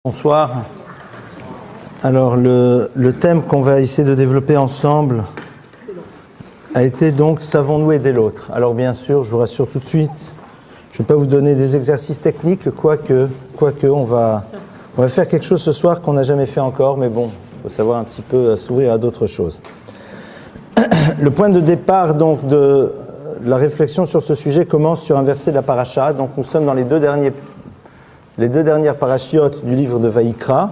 Bonsoir. Alors le thème qu'on va essayer de développer ensemble a été donc savons-nous aider l'autre. Alors bien sûr, je vous rassure tout de suite, je ne vais pas vous donner des exercices techniques, quoique on va faire quelque chose ce soir qu'on n'a jamais fait encore, mais bon, il faut savoir un petit peu s'ouvrir à d'autres choses. Le point de départ donc de la réflexion sur ce sujet commence sur un verset de la paracha. Donc nous sommes dans les deux dernières parachiotes du livre de Vaïkra.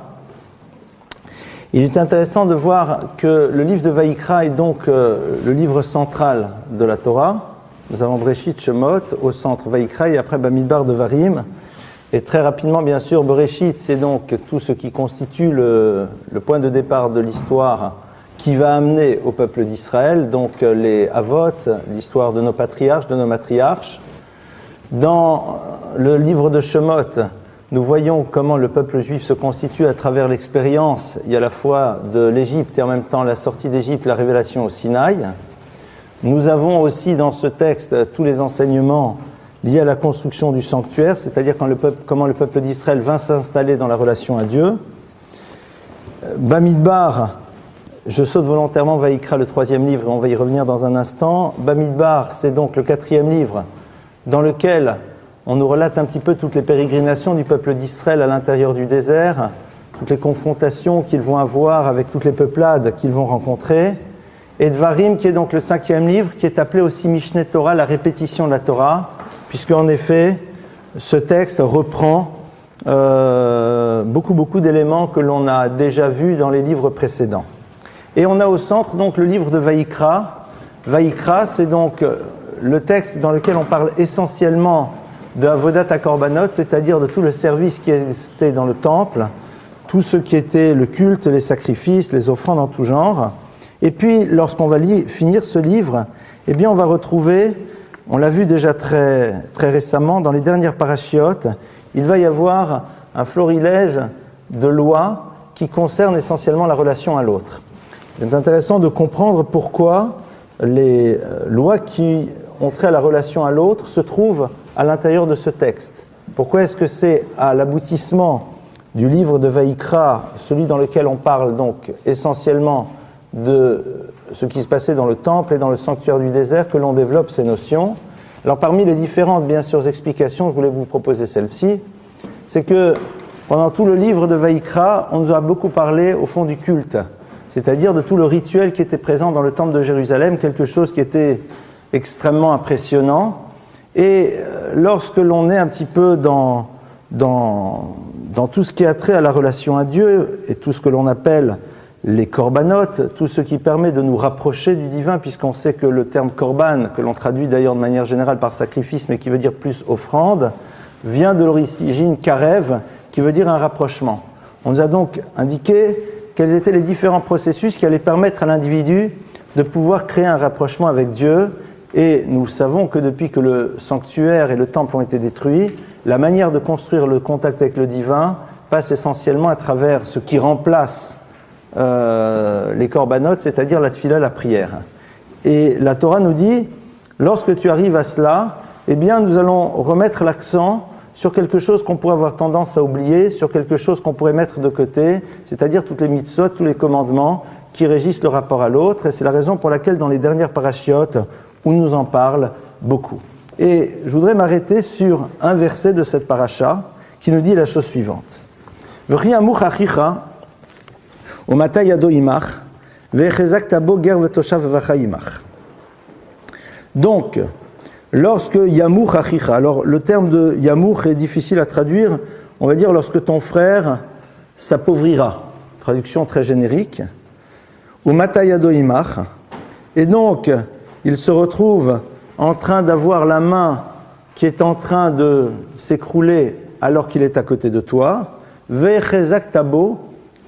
Il est intéressant de voir que le livre de Vaïkra est donc le livre central de la Torah. Nous avons Bereshit, Shemot, au centre Vaïkra, et après Bamidbar de Varim. Et très rapidement, bien sûr, Bereshit, c'est donc tout ce qui constitue le point de départ de l'histoire qui va amener au peuple d'Israël, donc les Avot, l'histoire de nos patriarches, de nos matriarches. Dans le livre de Shemot, nous voyons comment le peuple juif se constitue à travers l'expérience, il y a à la fois de l'Égypte et en même temps la sortie d'Égypte, la révélation au Sinaï. Nous avons aussi dans ce texte tous les enseignements liés à la construction du sanctuaire, c'est-à-dire comment le peuple d'Israël vint s'installer dans la relation à Dieu. Bamidbar, je saute volontairement Vaïkra, le troisième livre, et on va y revenir dans un instant. Bamidbar, c'est donc le quatrième livre dans lequel on nous relate un petit peu toutes les pérégrinations du peuple d'Israël à l'intérieur du désert, toutes les confrontations qu'ils vont avoir avec toutes les peuplades qu'ils vont rencontrer. Et Dvarim, qui est donc le cinquième livre, qui est appelé aussi Mishneh Torah, la répétition de la Torah, puisque en effet, ce texte reprend beaucoup d'éléments que l'on a déjà vus dans les livres précédents. Et on a au centre donc le livre de Vaïkra. Vaïkra, c'est donc le texte dans lequel on parle essentiellement de Avodat HaKorbanot, c'est-à-dire de tout le service qui était dans le temple, tout ce qui était le culte, les sacrifices, les offrandes en tout genre. Et puis, lorsqu'on va finir ce livre, eh bien, on va retrouver, on l'a vu déjà très récemment, dans les dernières parachiotes, il va y avoir un florilège de lois qui concernent essentiellement la relation à l'autre. C'est intéressant de comprendre pourquoi les lois qui ont trait à la relation à l'autre se trouvent à l'intérieur de ce texte. Pourquoi est-ce que c'est à l'aboutissement du livre de Vaïkra, celui dans lequel on parle donc essentiellement de ce qui se passait dans le temple et dans le sanctuaire du désert, que l'on développe ces notions? Alors parmi les différentes, bien sûr, explications, je voulais vous proposer celle-ci, c'est que pendant tout le livre de Vaïkra, on nous a beaucoup parlé au fond du culte, c'est-à-dire de tout le rituel qui était présent dans le temple de Jérusalem, quelque chose qui était extrêmement impressionnant. Et lorsque l'on est un petit peu dans tout ce qui a trait à la relation à Dieu et tout ce que l'on appelle les corbanotes, tout ce qui permet de nous rapprocher du divin, puisqu'on sait que le terme korban, que l'on traduit d'ailleurs de manière générale par sacrifice, mais qui veut dire plus offrande, vient de l'origine karev, qui veut dire un rapprochement. On nous a donc indiqué quels étaient les différents processus qui allaient permettre à l'individu de pouvoir créer un rapprochement avec Dieu. Et nous savons que depuis que le sanctuaire et le temple ont été détruits, la manière de construire le contact avec le divin passe essentiellement à travers ce qui remplace les corbanotes, c'est-à-dire la tefila, la prière. Et la Torah nous dit, lorsque tu arrives à cela, eh bien nous allons remettre l'accent sur quelque chose qu'on pourrait avoir tendance à oublier, sur quelque chose qu'on pourrait mettre de côté, c'est-à-dire toutes les mitzvot, tous les commandements qui régissent le rapport à l'autre. Et c'est la raison pour laquelle dans les dernières parachiotes, on nous en parle beaucoup. Et je voudrais m'arrêter sur un verset de cette paracha qui nous dit la chose suivante. Donc, lorsque Yamour Achicha, alors le terme de Yamour est difficile à traduire, on va dire lorsque ton frère s'appauvrira, traduction très générique, ou Matayado Imach, et donc il se retrouve en train d'avoir la main qui est en train de s'écrouler alors qu'il est à côté de toi, Vechezak Tabo,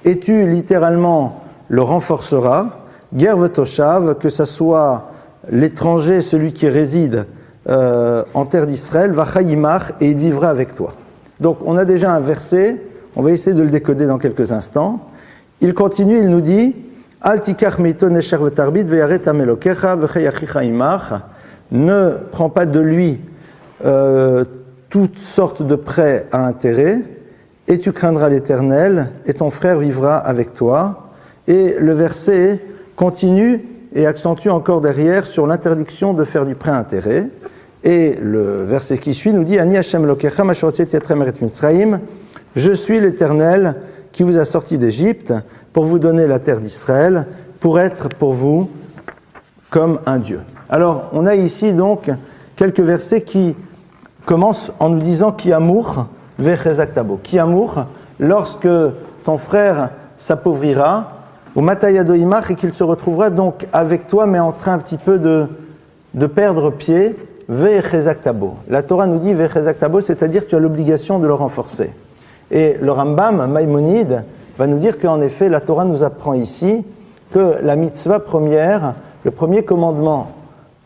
et tu littéralement le renforceras, Gerve Toshav, que ce soit l'étranger, celui qui réside en terre d'Israël, Vachayimach, et il vivra avec toi. Donc on a déjà un verset, on va essayer de le décoder dans quelques instants. Il continue, il nous dit, ne prends pas de lui toutes sortes de prêts à intérêt et tu craindras l'Éternel, et ton frère vivra avec toi. Et le verset continue et accentue encore derrière sur l'interdiction de faire du prêt intérêt. Et le verset qui suit nous dit Ani Hashem Elokecha asher hotzieti atrem me'eretz Mitzrayim, je suis l'Éternel qui vous a sorti d'Égypte pour vous donner la terre d'Israël, pour être pour vous comme un Dieu. Alors, on a ici donc quelques versets qui commencent en nous disant Ki amour vechezak tabo. Ki amour, lorsque ton frère s'appauvrira, au matayado imach, et qu'il se retrouvera donc avec toi, mais en train un petit peu de perdre pied, vechezak tabo. La Torah nous dit vechezak tabo, c'est-à-dire tu as l'obligation de le renforcer. Et le Rambam, Maïmonide, va nous dire qu'en effet, la Torah nous apprend ici que la mitzvah première, le premier commandement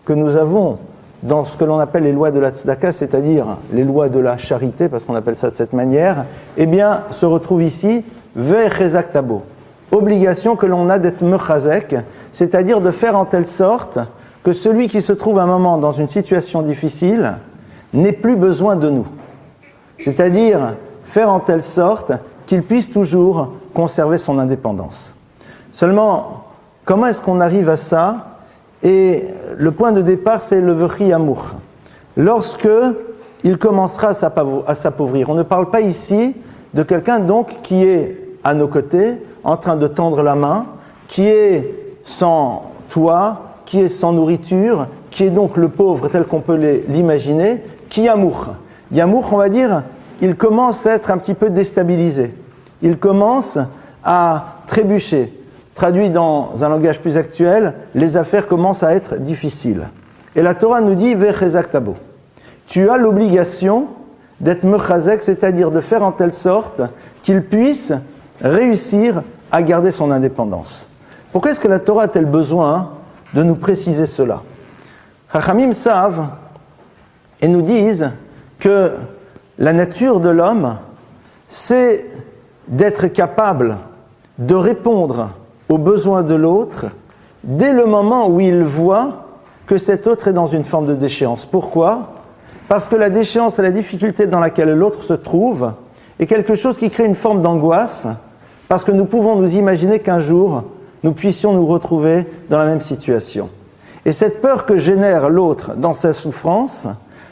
que nous avons dans ce que l'on appelle les lois de la tzedaka, c'est-à-dire les lois de la charité, parce qu'on appelle ça de cette manière, eh bien, se retrouve ici, vechezak tabo. Obligation que l'on a d'être mechazek, c'est-à-dire de faire en telle sorte que celui qui se trouve un moment dans une situation difficile n'ait plus besoin de nous. C'est-à-dire faire en telle sorte qu'il puisse toujours conserver son indépendance. Seulement, comment est-ce qu'on arrive à ça? Et le point de départ, c'est le vechi amour. Lorsque il commencera à s'appauvrir. On ne parle pas ici de quelqu'un donc qui est à nos côtés, en train de tendre la main, qui est sans toit, qui est sans nourriture, qui est donc le pauvre tel qu'on peut l'imaginer, qui yamour. Yamour, on va dire, il commence à être un petit peu déstabilisé. Il commence à trébucher. Traduit dans un langage plus actuel, les affaires commencent à être difficiles. Et la Torah nous dit vechezak tabo. Tu as l'obligation d'être mechazek, c'est-à-dire de faire en telle sorte qu'il puisse réussir à garder son indépendance. Pourquoi est-ce que la Torah a-t-elle besoin de nous préciser cela? Chachamim savent et nous disent que la nature de l'homme, c'est d'être capable de répondre aux besoins de l'autre dès le moment où il voit que cet autre est dans une forme de déchéance. Pourquoi? Parce que la déchéance et la difficulté dans laquelle l'autre se trouve est quelque chose qui crée une forme d'angoisse, parce que nous pouvons nous imaginer qu'un jour, nous puissions nous retrouver dans la même situation. Et cette peur que génère l'autre dans sa souffrance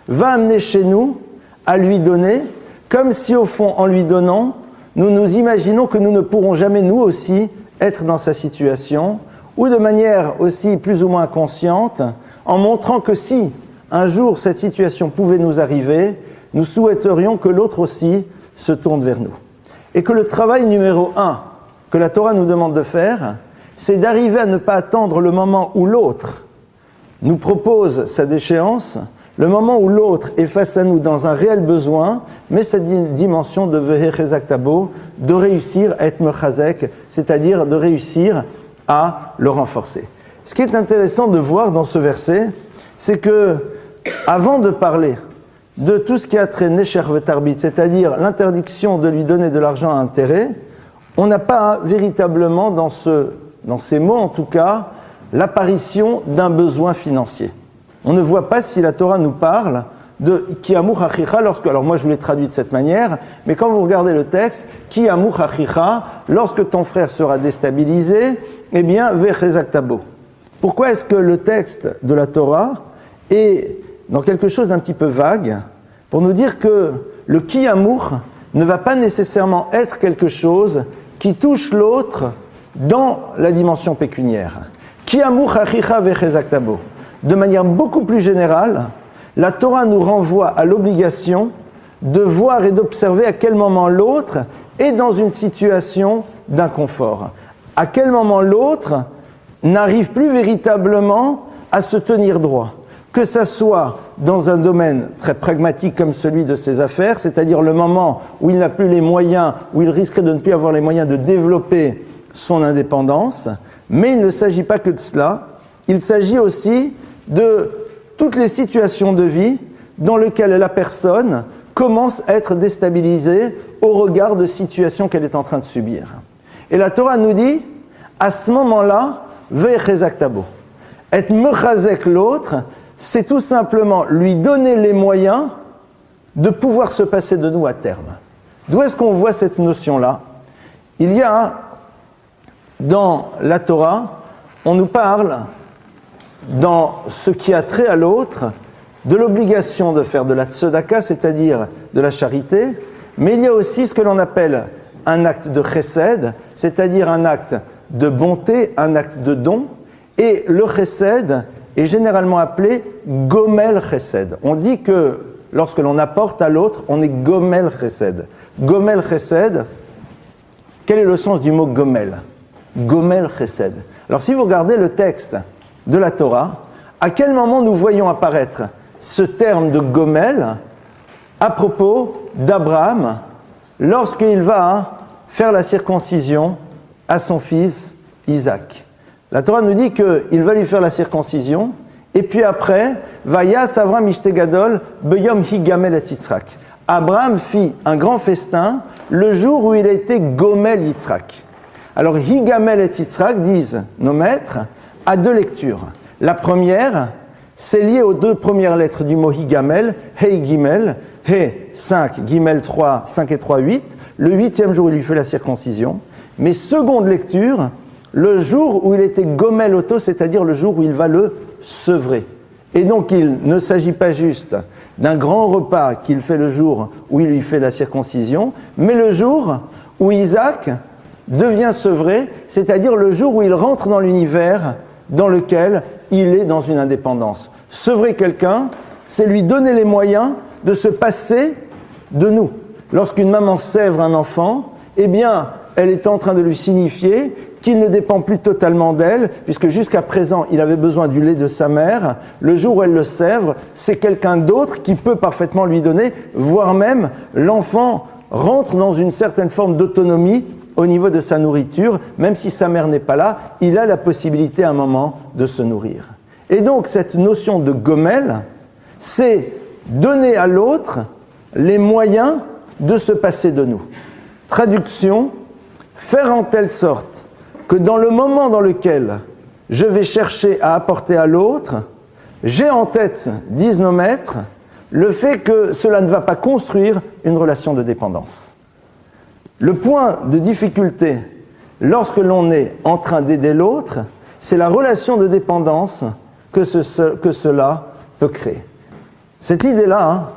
va amener chez nous à lui donner, comme si au fond, en lui donnant, nous nous imaginons que nous ne pourrons jamais nous aussi être dans sa situation, ou de manière aussi plus ou moins consciente, en montrant que si un jour cette situation pouvait nous arriver, nous souhaiterions que l'autre aussi se tourne vers nous. Et que le travail numéro 1 que la Torah nous demande de faire, c'est d'arriver à ne pas attendre le moment où l'autre nous propose sa déchéance, le moment où l'autre est face à nous dans un réel besoin, mais cette dimension de vechezak tabo, de réussir à être mechazek, c'est-à-dire de réussir à le renforcer. Ce qui est intéressant de voir dans ce verset, c'est que, avant de parler de tout ce qui a trait Nesher Vetarbit, c'est-à-dire l'interdiction de lui donner de l'argent à intérêt, on n'a pas véritablement, dans ces mots en tout cas, l'apparition d'un besoin financier. On ne voit pas si la Torah nous parle de Ki amour achicha lorsque, alors moi je vous l'ai traduit de cette manière, mais quand vous regardez le texte, Ki amour achicha, lorsque ton frère sera déstabilisé, eh bien, vechezak tabo. Pourquoi est-ce que le texte de la Torah est dans quelque chose d'un petit peu vague, pour nous dire que le Ki amour ne va pas nécessairement être quelque chose qui touche l'autre dans la dimension pécuniaire. Ki amour achicha vechezak tabo. De manière beaucoup plus générale, la Torah nous renvoie à l'obligation de voir et d'observer à quel moment l'autre est dans une situation d'inconfort. À quel moment l'autre n'arrive plus véritablement à se tenir droit. Que ça soit dans un domaine très pragmatique comme celui de ses affaires, c'est-à-dire le moment où il n'a plus les moyens, où il risquerait de ne plus avoir les moyens de développer son indépendance, mais il ne s'agit pas que de cela, il s'agit aussi de toutes les situations de vie dans lesquelles la personne commence à être déstabilisée au regard de situations qu'elle est en train de subir. Et la Torah nous dit, à ce moment-là, vechezak tabo. Être mechazek l'autre, c'est tout simplement lui donner les moyens de pouvoir se passer de nous à terme. D'où est-ce qu'on voit cette notion-là? Il y a, dans la Torah, on nous parle, dans ce qui a trait à l'autre, de l'obligation de faire de la tzedaka, c'est-à-dire de la charité, mais il y a aussi ce que l'on appelle un acte de chesed, c'est-à-dire un acte de bonté, un acte de don, et le chesed est généralement appelé gomel chesed. On dit que lorsque l'on apporte à l'autre, on est gomel chesed. Gomel chesed, quel est le sens du mot gomel? Gomel chesed. Alors si vous regardez le texte de la Torah, à quel moment nous voyons apparaître ce terme de gomel à propos d'Abraham lorsqu'il va faire la circoncision à son fils Isaac? La Torah nous dit qu'il va lui faire la circoncision, et puis après, Vayas Avram Ishtegadol Beyom Higamel et Yitzhak. Abraham fit un grand festin le jour où il a été Gomel Yitzhak. Alors Higamel et Yitzhak, disent nos maîtres, à deux lectures. La première, c'est lié aux deux premières lettres du mot Higamel, Hei Gimel, Hei 5, Gimel 3, 5 et 3, 8. Le 8e jour, il lui fait la circoncision. Mais seconde lecture, le jour où il était Gomel Oto, c'est-à-dire le jour où il va le sevrer. Et donc il ne s'agit pas juste d'un grand repas qu'il fait le jour où il lui fait la circoncision, mais le jour où Isaac devient sevré, c'est-à-dire le jour où il rentre dans l'univers dans lequel il est dans une indépendance. Sevrer quelqu'un, c'est lui donner les moyens de se passer de nous. Lorsqu'une maman sèvre un enfant, eh bien, elle est en train de lui signifier qu'il ne dépend plus totalement d'elle, puisque jusqu'à présent, il avait besoin du lait de sa mère. Le jour où elle le sèvre, c'est quelqu'un d'autre qui peut parfaitement lui donner, voire même l'enfant rentre dans une certaine forme d'autonomie au niveau de sa nourriture, même si sa mère n'est pas là, il a la possibilité à un moment de se nourrir. Et donc cette notion de gomel, c'est donner à l'autre les moyens de se passer de nous. Traduction, faire en telle sorte que dans le moment dans lequel je vais chercher à apporter à l'autre, j'ai en tête, disent nos maîtres, le fait que cela ne va pas construire une relation de dépendance. Le point de difficulté, lorsque l'on est en train d'aider l'autre, c'est la relation de dépendance que cela peut créer. Cette idée-là,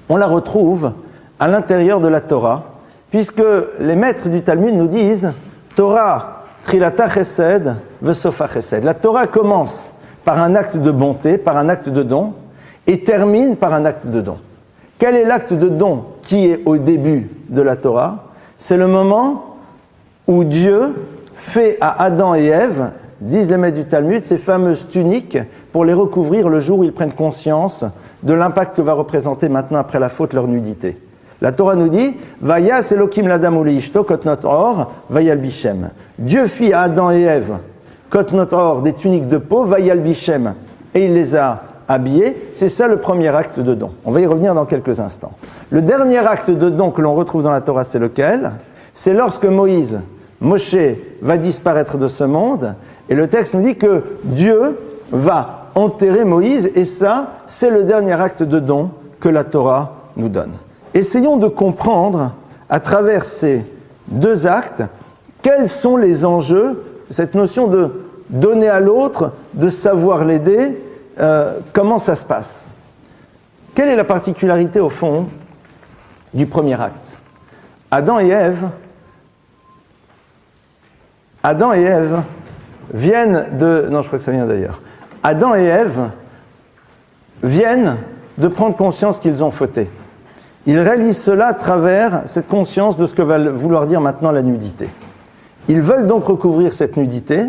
on la retrouve à l'intérieur de la Torah, puisque les maîtres du Talmud nous disent Torah trilata chesed vesofa chesed. La Torah commence par un acte de bonté, par un acte de don, et termine par un acte de don. Quel est l'acte de don qui est au début de la Torah? C'est le moment où Dieu fait à Adam et Ève, disent les maîtres du Talmud, ces fameuses tuniques pour les recouvrir le jour où ils prennent conscience de l'impact que va représenter maintenant après la faute leur nudité. La Torah nous dit Vayas Elokim l'Adam uleishto kotnot or vayalbishem. Dieu fit à Adam et Ève kotnot or, des tuniques de peau, vayalbishem, et il les a habillés. C'est ça le premier acte de don. On va y revenir dans quelques instants. Le dernier acte de don que l'on retrouve dans la Torah, c'est lequel? C'est lorsque Moshe va disparaître de ce monde, et le texte nous dit que Dieu va enterrer Moïse, et ça, c'est le dernier acte de don que la Torah nous donne. Essayons de comprendre, à travers ces deux actes, quels sont les enjeux, cette notion de donner à l'autre, de savoir l'aider, comment ça se passe. Quelle est la particularité, au fond, du premier acte? Adam et Ève viennent de... Non, je crois que ça vient d'ailleurs. Adam et Ève viennent de prendre conscience qu'ils ont fauté. Ils réalisent cela à travers cette conscience de ce que va vouloir dire maintenant la nudité. Ils veulent donc recouvrir cette nudité,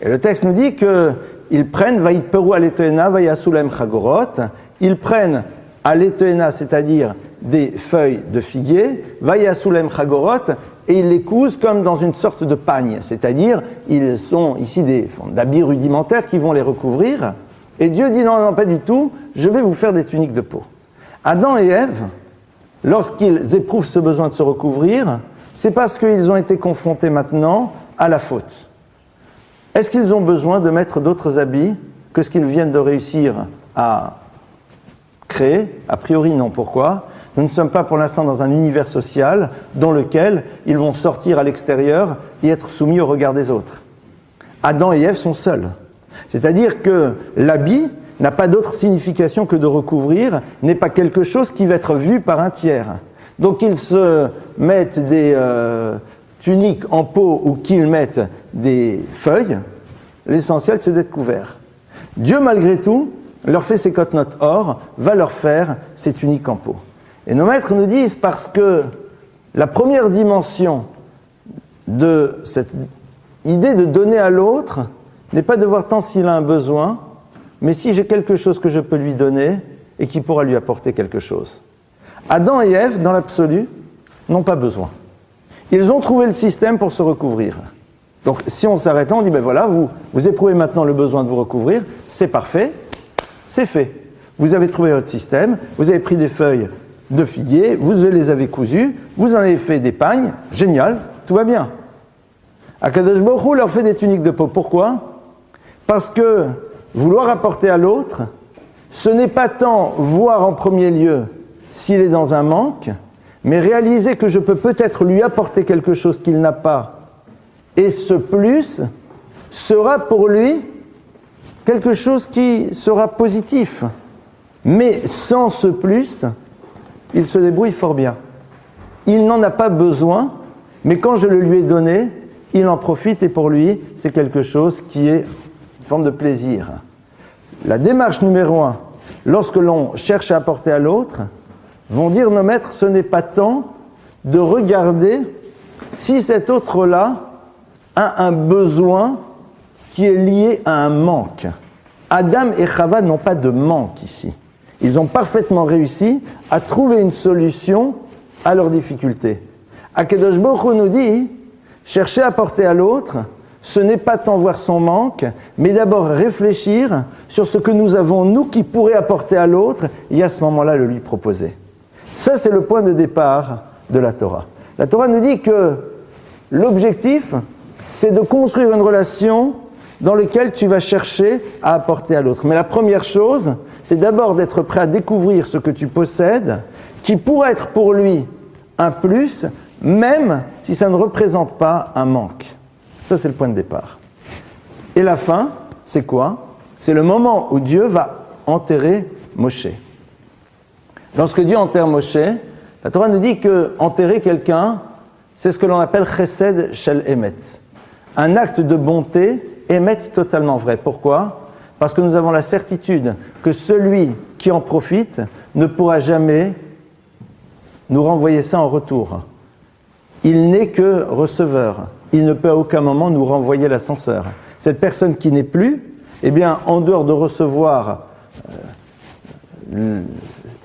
et le texte nous dit qu'ils prennent Vaïtperu aletena vayasulem chagorot, ils prennent aletena, c'est-à-dire des feuilles de figuier, vayasulem chagorot, et ils les cousent comme dans une sorte de pagne, c'est-à-dire ils sont ici des d'habits rudimentaires qui vont les recouvrir, et Dieu dit non, pas du tout, je vais vous faire des tuniques de peau. Adam et Ève, lorsqu'ils éprouvent ce besoin de se recouvrir, c'est parce qu'ils ont été confrontés maintenant à la faute. Est-ce qu'ils ont besoin de mettre d'autres habits que ce qu'ils viennent de réussir à créer? A priori non. Pourquoi? Nous ne sommes pas pour l'instant dans un univers social dans lequel ils vont sortir à l'extérieur et être soumis au regard des autres. Adam et Ève sont seuls. C'est-à-dire que l'habit n'a pas d'autre signification que de recouvrir, n'est pas quelque chose qui va être vu par un tiers. Donc qu'ils se mettent des tuniques en peau ou qu'ils mettent des feuilles, l'essentiel c'est d'être couverts. Dieu malgré tout leur fait ses cotes-notes or, va leur faire ses tuniques en peau. Et nos maîtres nous disent parce que la première dimension de cette idée de donner à l'autre n'est pas de voir tant s'il a un besoin, mais si j'ai quelque chose que je peux lui donner et qui pourra lui apporter quelque chose. Adam et Ève, dans l'absolu, n'ont pas besoin. Ils ont trouvé le système pour se recouvrir. Donc si on s'arrête là, on dit, ben voilà, vous éprouvez maintenant le besoin de vous recouvrir, c'est parfait, c'est fait. Vous avez trouvé votre système, vous avez pris des feuilles de figuier, vous les avez cousues, vous en avez fait des pagnes, génial, tout va bien. Akadosh Baruch Hu leur fait des tuniques de peau. Pourquoi ? Parce que vouloir apporter à l'autre, ce n'est pas tant voir en premier lieu s'il est dans un manque, mais réaliser que je peux peut-être lui apporter quelque chose qu'il n'a pas, et ce plus sera pour lui quelque chose qui sera positif. Mais sans ce plus, il se débrouille fort bien. Il n'en a pas besoin, mais quand je le lui ai donné, il en profite et pour lui, c'est quelque chose qui est une forme de plaisir. La démarche numéro 1, lorsque l'on cherche à apporter à l'autre, vont dire nos maîtres, ce n'est pas tant de regarder si cet autre-là a un besoin qui est lié à un manque. Adam et Chava n'ont pas de manque ici. Ils ont parfaitement réussi à trouver une solution à leurs difficultés. Akadosh Baruch Hu nous dit, chercher à apporter à l'autre, ce n'est pas tant voir son manque, mais d'abord réfléchir sur ce que nous avons, nous, qui pourrait apporter à l'autre, et à ce moment-là le lui proposer. Ça, c'est le point de départ de la Torah. La Torah nous dit que l'objectif, c'est de construire une relation dans laquelle tu vas chercher à apporter à l'autre. Mais la première chose, c'est d'abord d'être prêt à découvrir ce que tu possèdes, qui pourrait être pour lui un plus, même si ça ne représente pas un manque. Ça, c'est le point de départ. Et la fin, c'est quoi ? C'est le moment où Dieu va enterrer Moshe. Lorsque Dieu enterre Moshe, la Torah nous dit que enterrer quelqu'un, c'est ce que l'on appelle chesed shel emet. Un acte de bonté, emet totalement vrai. Pourquoi ? Parce que nous avons la certitude que celui qui en profite ne pourra jamais nous renvoyer ça en retour. Il n'est que receveur. Il ne peut à aucun moment nous renvoyer l'ascenseur. Cette personne qui n'est plus, eh bien, en dehors de recevoir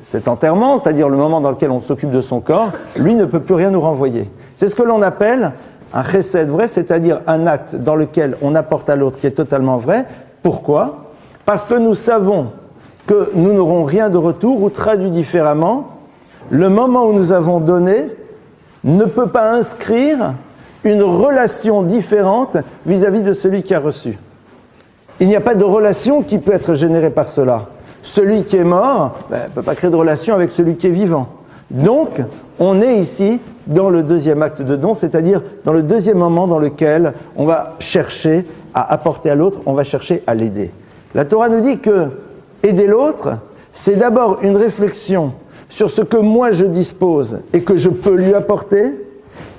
cet enterrement, c'est-à-dire le moment dans lequel on s'occupe de son corps, lui ne peut plus rien nous renvoyer. C'est ce que l'on appelle un chesed vrai, c'est-à-dire un acte dans lequel on apporte à l'autre qui est totalement vrai. Pourquoi ? Parce que nous savons que nous n'aurons rien de retour, ou traduit différemment, le moment où nous avons donné ne peut pas inscrire une relation différente vis-à-vis de celui qui a reçu. Il n'y a pas de relation qui peut être générée par cela. Celui qui est mort ne peut pas créer de relation avec celui qui est vivant. Donc, on est ici dans le deuxième acte de don, c'est-à-dire dans le deuxième moment dans lequel on va chercher à apporter à l'autre, on va chercher à l'aider. La Torah nous dit que aider l'autre, c'est d'abord une réflexion sur ce que moi je dispose et que je peux lui apporter,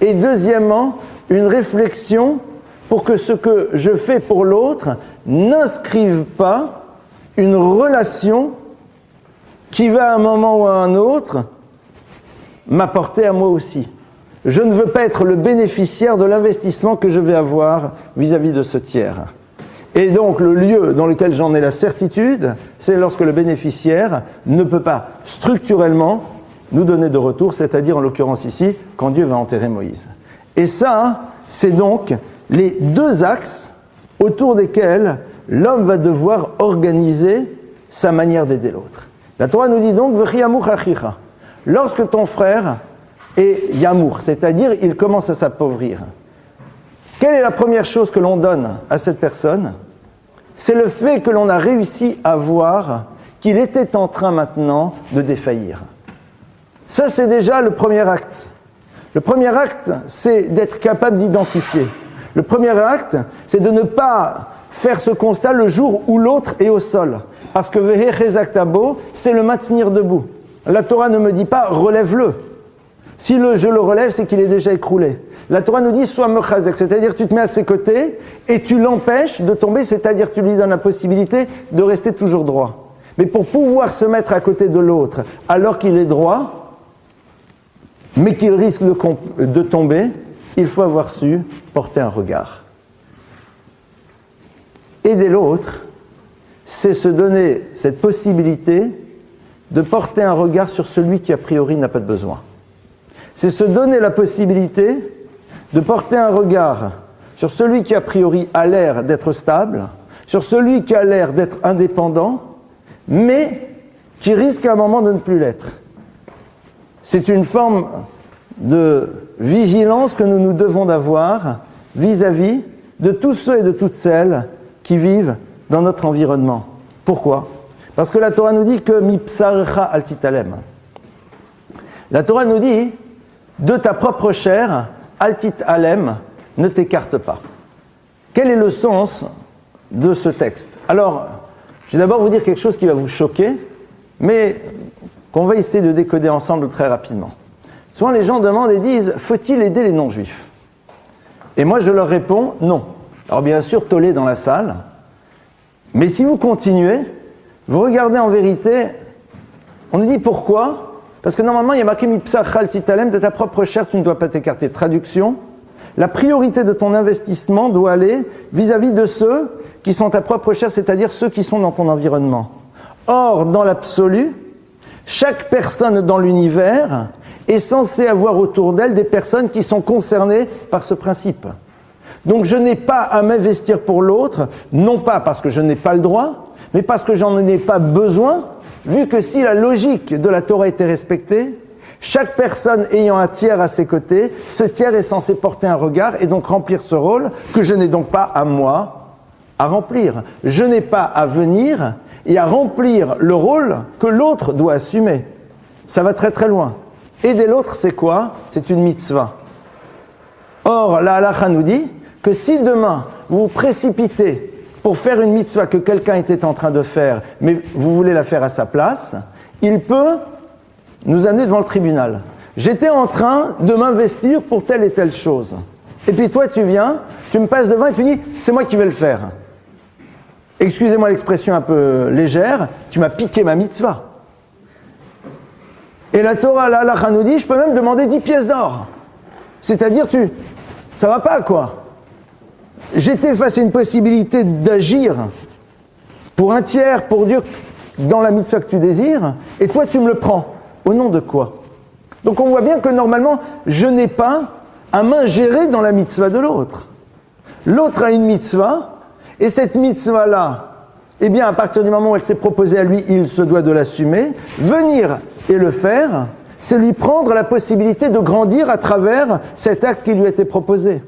et deuxièmement, une réflexion pour que ce que je fais pour l'autre n'inscrive pas une relation qui va à un moment ou à un autre m'apporter à moi aussi. Je ne veux pas être le bénéficiaire de l'investissement que je vais avoir vis-à-vis de ce tiers. Et donc le lieu dans lequel j'en ai la certitude, c'est lorsque le bénéficiaire ne peut pas structurellement nous donner de retour, c'est-à-dire en l'occurrence ici, quand Dieu va enterrer Moïse. Et ça, c'est donc les deux axes autour desquels l'homme va devoir organiser sa manière d'aider l'autre. La Torah nous dit donc, V'chiyamour achicha. Lorsque ton frère est yamour, c'est-à-dire il commence à s'appauvrir, quelle est la première chose que l'on donne à cette personne ? C'est le fait que l'on a réussi à voir qu'il était en train maintenant de défaillir. Ça, c'est déjà le premier acte. Le premier acte, c'est d'être capable d'identifier. Le premier acte, c'est de ne pas faire ce constat le jour où l'autre est au sol. Parce que Vehechezak-tabo, c'est le maintenir debout. La Torah ne me dit pas relève-le. Si je le relève, c'est qu'il est déjà écroulé. La Torah nous dit sois mechazek, c'est-à-dire tu te mets à ses côtés et tu l'empêches de tomber, c'est-à-dire tu lui donnes la possibilité de rester toujours droit. Mais pour pouvoir se mettre à côté de l'autre alors qu'il est droit, mais qu'il risque de tomber, il faut avoir su porter un regard. Aider l'autre, c'est se donner cette possibilité de porter un regard sur celui qui a priori n'a pas de besoin. C'est se donner la possibilité de porter un regard sur celui qui a priori a l'air d'être stable, sur celui qui a l'air d'être indépendant, mais qui risque à un moment de ne plus l'être. C'est une forme de vigilance que nous nous devons d'avoir vis-à-vis de tous ceux et de toutes celles qui vivent dans notre environnement. Pourquoi ? Parce que la Torah nous dit que mipsarecha al titalem. La Torah nous dit de ta propre chair, al titalem, ne t'écarte pas. Quel est le sens de ce texte ? Alors, je vais d'abord vous dire quelque chose qui va vous choquer, mais qu'on va essayer de décoder ensemble très rapidement. Souvent les gens demandent et disent « faut-il aider les non-juifs » Et moi je leur réponds « non ». Alors bien sûr, tollé dans la salle, mais si vous continuez, vous regardez en vérité, on nous dit pourquoi ? Parce que normalement il y a marqué « mipsachal titalem » de ta propre chair, tu ne dois pas t'écarter. Traduction, la priorité de ton investissement doit aller vis-à-vis de ceux qui sont ta propre chair, c'est-à-dire ceux qui sont dans ton environnement. Or, dans l'absolu, chaque personne dans l'univers est censée avoir autour d'elle des personnes qui sont concernées par ce principe. Donc je n'ai pas à m'investir pour l'autre, non pas parce que je n'ai pas le droit, mais parce que j'en ai pas besoin, vu que si la logique de la Torah était respectée, chaque personne ayant un tiers à ses côtés, ce tiers est censé porter un regard et donc remplir ce rôle que je n'ai donc pas à moi à remplir. Je n'ai pas à venir et à remplir le rôle que l'autre doit assumer. Ça va très très loin. Aider l'autre, c'est quoi ? C'est une mitzvah. Or, la halakha nous dit que si demain vous vous précipitez pour faire une mitzvah que quelqu'un était en train de faire, mais vous voulez la faire à sa place, il peut nous amener devant le tribunal. J'étais en train de m'investir pour telle et telle chose. Et puis toi, tu viens, tu me passes devant et tu dis, c'est moi qui vais le faire. Excusez-moi l'expression un peu légère, tu m'as piqué ma mitzvah. Et la Torah, la halakha nous dit, je peux même demander 10 pièces d'or. C'est-à-dire, ça va pas, quoi. J'étais face à une possibilité d'agir pour un tiers, pour Dieu, dans la mitzvah que tu désires, et toi, tu me le prends. Au nom de quoi ? Donc, on voit bien que normalement, je n'ai pas à m'ingérer dans la mitzvah de l'autre. L'autre a une mitzvah, et cette mitzvah-là, eh bien, à partir du moment où elle s'est proposée à lui, il se doit de l'assumer. Venir et le faire, c'est lui prendre la possibilité de grandir à travers cet acte qui lui a été proposé.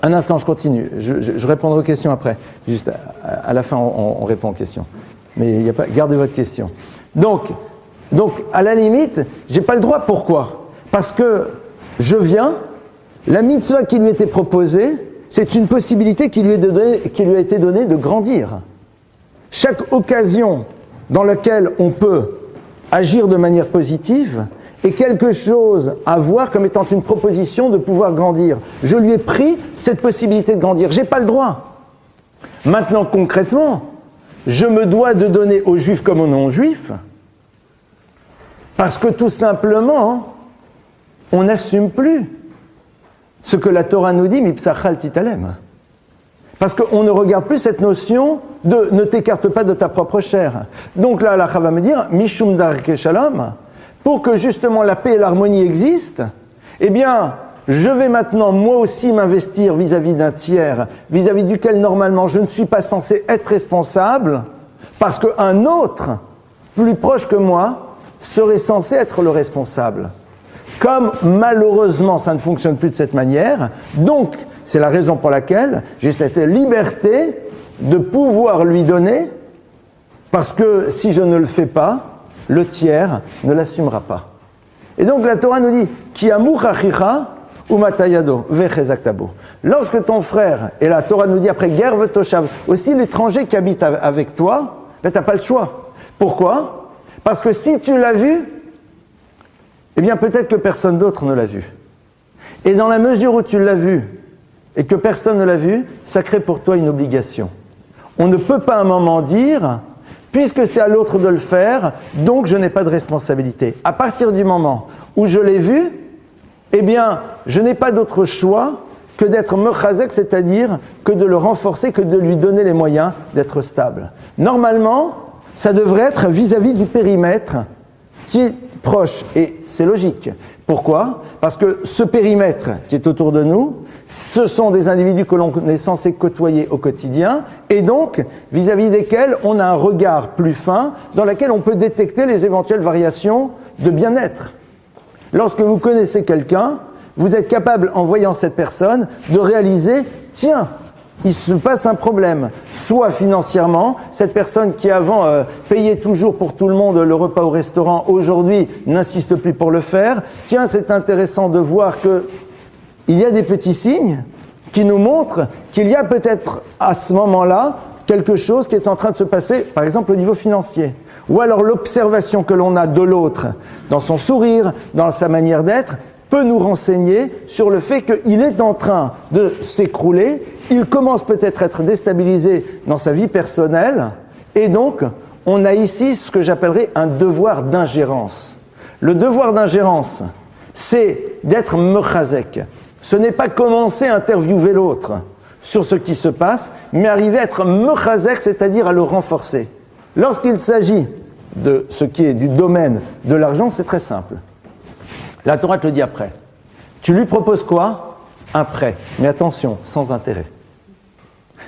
Un instant, je continue. Je répondrai aux questions après. Juste à la fin, on répond aux questions. Mais il y a pas, gardez votre question. Donc, à la limite, j'ai pas le droit. Pourquoi ? Parce que je viens, la mitzvah qui lui était proposée, c'est une possibilité qui lui a été donnée de grandir. Chaque occasion dans laquelle on peut agir de manière positive est quelque chose à voir comme étant une proposition de pouvoir grandir. Je lui ai pris cette possibilité de grandir. J'ai pas le droit. Maintenant, concrètement, je me dois de donner aux juifs comme aux non-juifs parce que tout simplement, on n'assume plus ce que la Torah nous dit, mipsachal titalem. Parce qu'on ne regarde plus cette notion de ne t'écarte pas de ta propre chair. Donc là, la va me dire, mishum darke shalom, pour que justement la paix et l'harmonie existent, eh bien, je vais maintenant moi aussi m'investir vis-à-vis d'un tiers, vis-à-vis duquel normalement je ne suis pas censé être responsable, parce qu'un autre, plus proche que moi, serait censé être le responsable. Comme malheureusement ça ne fonctionne plus de cette manière, donc c'est la raison pour laquelle j'ai cette liberté de pouvoir lui donner, parce que si je ne le fais pas, le tiers ne l'assumera pas. Et donc la Torah nous dit Ki amur achicha umatayado vechezak tabo. Lorsque ton frère, et la Torah nous dit après gerv toshav, aussi l'étranger qui habite avec toi, ben tu n'as pas le choix. Pourquoi? Parce que si tu l'as vu, eh bien peut-être que personne d'autre ne l'a vu. Et dans la mesure où tu l'as vu et que personne ne l'a vu, ça crée pour toi une obligation. On ne peut pas à un moment dire, puisque c'est à l'autre de le faire, donc je n'ai pas de responsabilité. À partir du moment où je l'ai vu, eh bien, je n'ai pas d'autre choix que d'être mechazek, c'est-à-dire que de le renforcer, que de lui donner les moyens d'être stable. Normalement, ça devrait être vis-à-vis du périmètre qui est proche, et c'est logique. Pourquoi? Parce que ce périmètre qui est autour de nous, ce sont des individus que l'on est censé côtoyer au quotidien, et donc vis-à-vis desquels on a un regard plus fin, dans lequel on peut détecter les éventuelles variations de bien-être. Lorsque vous connaissez quelqu'un, vous êtes capable, en voyant cette personne, de réaliser, tiens, il se passe un problème, soit financièrement, cette personne qui avant payait toujours pour tout le monde le repas au restaurant, aujourd'hui n'insiste plus pour le faire. Tiens, c'est intéressant de voir qu'il y a des petits signes qui nous montrent qu'il y a peut-être à ce moment-là quelque chose qui est en train de se passer, par exemple au niveau financier. Ou alors l'observation que l'on a de l'autre, dans son sourire, dans sa manière d'être, peut nous renseigner sur le fait qu'il est en train de s'écrouler, il commence peut-être à être déstabilisé dans sa vie personnelle, et donc on a ici ce que j'appellerais un devoir d'ingérence. Le devoir d'ingérence, c'est d'être mechazek. Ce n'est pas commencer à interviewer l'autre sur ce qui se passe, mais arriver à être mechazek, c'est-à-dire à le renforcer. Lorsqu'il s'agit de ce qui est du domaine de l'argent, c'est très simple. La Torah te le dit après. Tu lui proposes quoi? Un prêt. Mais attention, sans intérêt.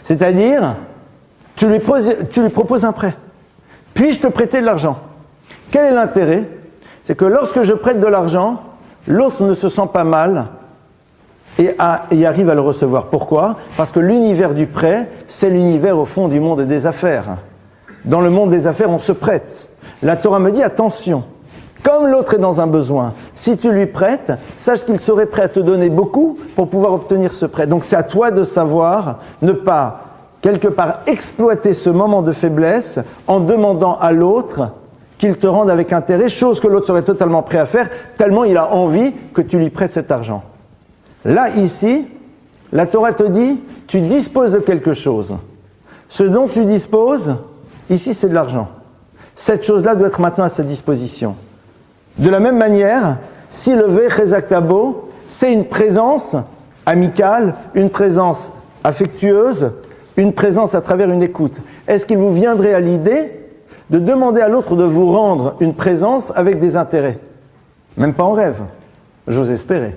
C'est-à-dire, tu lui proposes un prêt. Puis-je te prêter de l'argent? Quel est l'intérêt? C'est que lorsque je prête de l'argent, l'autre ne se sent pas mal et arrive à le recevoir. Pourquoi? Parce que l'univers du prêt, c'est l'univers au fond du monde des affaires. Dans le monde des affaires, on se prête. La Torah me dit, attention, comme l'autre est dans un besoin, si tu lui prêtes, sache qu'il serait prêt à te donner beaucoup pour pouvoir obtenir ce prêt. Donc c'est à toi de savoir ne pas, quelque part, exploiter ce moment de faiblesse en demandant à l'autre qu'il te rende avec intérêt, chose que l'autre serait totalement prêt à faire, tellement il a envie que tu lui prêtes cet argent. Là, ici, la Torah te dit, tu disposes de quelque chose. Ce dont tu disposes, ici, c'est de l'argent. Cette chose-là doit être maintenant à sa disposition. De la même manière, si le vechezak tabo, c'est une présence amicale, une présence affectueuse, une présence à travers une écoute. Est-ce qu'il vous viendrait à l'idée de demander à l'autre de vous rendre une présence avec des intérêts? Même pas en rêve, j'ose espérer.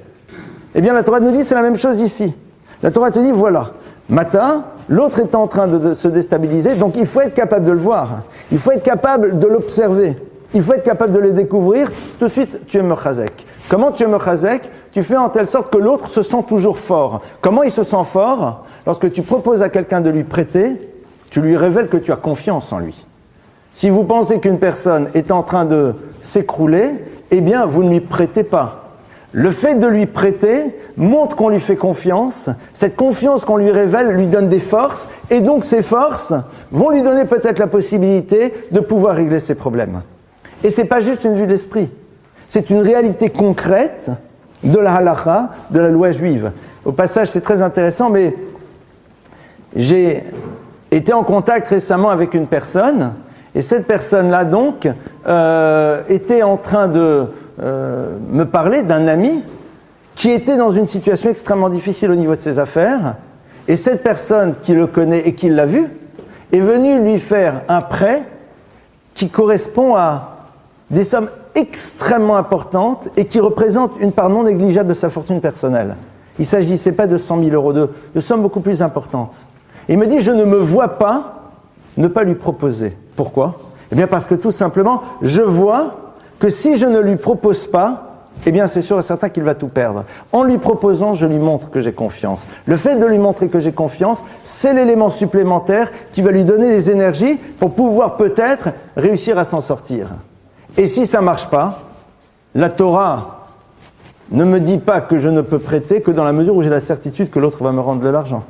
Eh bien la Torah nous dit c'est la même chose ici. La Torah te dit voilà, matin, l'autre est en train de se déstabiliser, donc il faut être capable de le voir, il faut être capable de l'observer. Il faut être capable de les découvrir. Tout de suite, tu es mechazek. Comment tu es mechazek? Tu fais en telle sorte que l'autre se sent toujours fort. Comment il se sent fort? Lorsque tu proposes à quelqu'un de lui prêter, tu lui révèles que tu as confiance en lui. Si vous pensez qu'une personne est en train de s'écrouler, eh bien, vous ne lui prêtez pas. Le fait de lui prêter montre qu'on lui fait confiance. Cette confiance qu'on lui révèle lui donne des forces, et donc ces forces vont lui donner peut-être la possibilité de pouvoir régler ses problèmes. Et ce n'est pas juste une vue de l'esprit, c'est une réalité concrète de la halakha, de la loi juive. Au passage, c'est très intéressant, mais j'ai été en contact récemment avec une personne, et cette personne-là donc était en train de me parler d'un ami qui était dans une situation extrêmement difficile au niveau de ses affaires, et cette personne qui le connaît et qui l'a vu est venue lui faire un prêt qui correspond à des sommes extrêmement importantes et qui représentent une part non négligeable de sa fortune personnelle. Il ne s'agissait pas de 100 000 euros, de sommes beaucoup plus importantes. Et il me dit, je ne me vois pas ne pas lui proposer. Pourquoi? Eh bien parce que tout simplement, je vois que si je ne lui propose pas, eh bien c'est sûr et certain qu'il va tout perdre. En lui proposant, je lui montre que j'ai confiance. Le fait de lui montrer que j'ai confiance, c'est l'élément supplémentaire qui va lui donner les énergies pour pouvoir peut-être réussir à s'en sortir. Et si ça ne marche pas, la Torah ne me dit pas que je ne peux prêter que dans la mesure où j'ai la certitude que l'autre va me rendre de l'argent.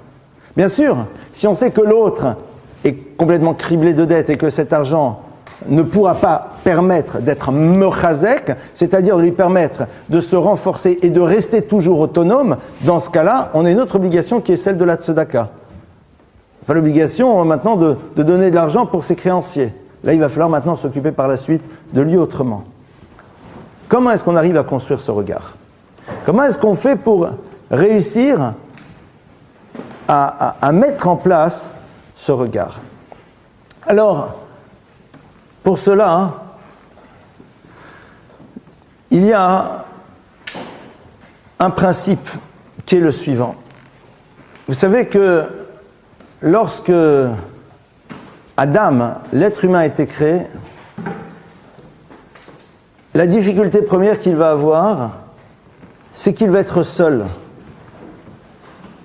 Bien sûr, si on sait que l'autre est complètement criblé de dettes et que cet argent ne pourra pas permettre d'être mechazek, c'est-à-dire de lui permettre de se renforcer et de rester toujours autonome, dans ce cas-là, on a une autre obligation qui est celle de la tzedaka. Pas l'obligation maintenant de donner de l'argent pour ses créanciers. Là, il va falloir maintenant s'occuper par la suite de lui autrement. Comment est-ce qu'on arrive à construire ce regard? Comment est-ce qu'on fait pour réussir à mettre en place ce regard? Alors, pour cela, il y a un principe qui est le suivant. Vous savez que lorsque Adam, l'être humain, a été créé, la difficulté première qu'il va avoir, c'est qu'il va être seul.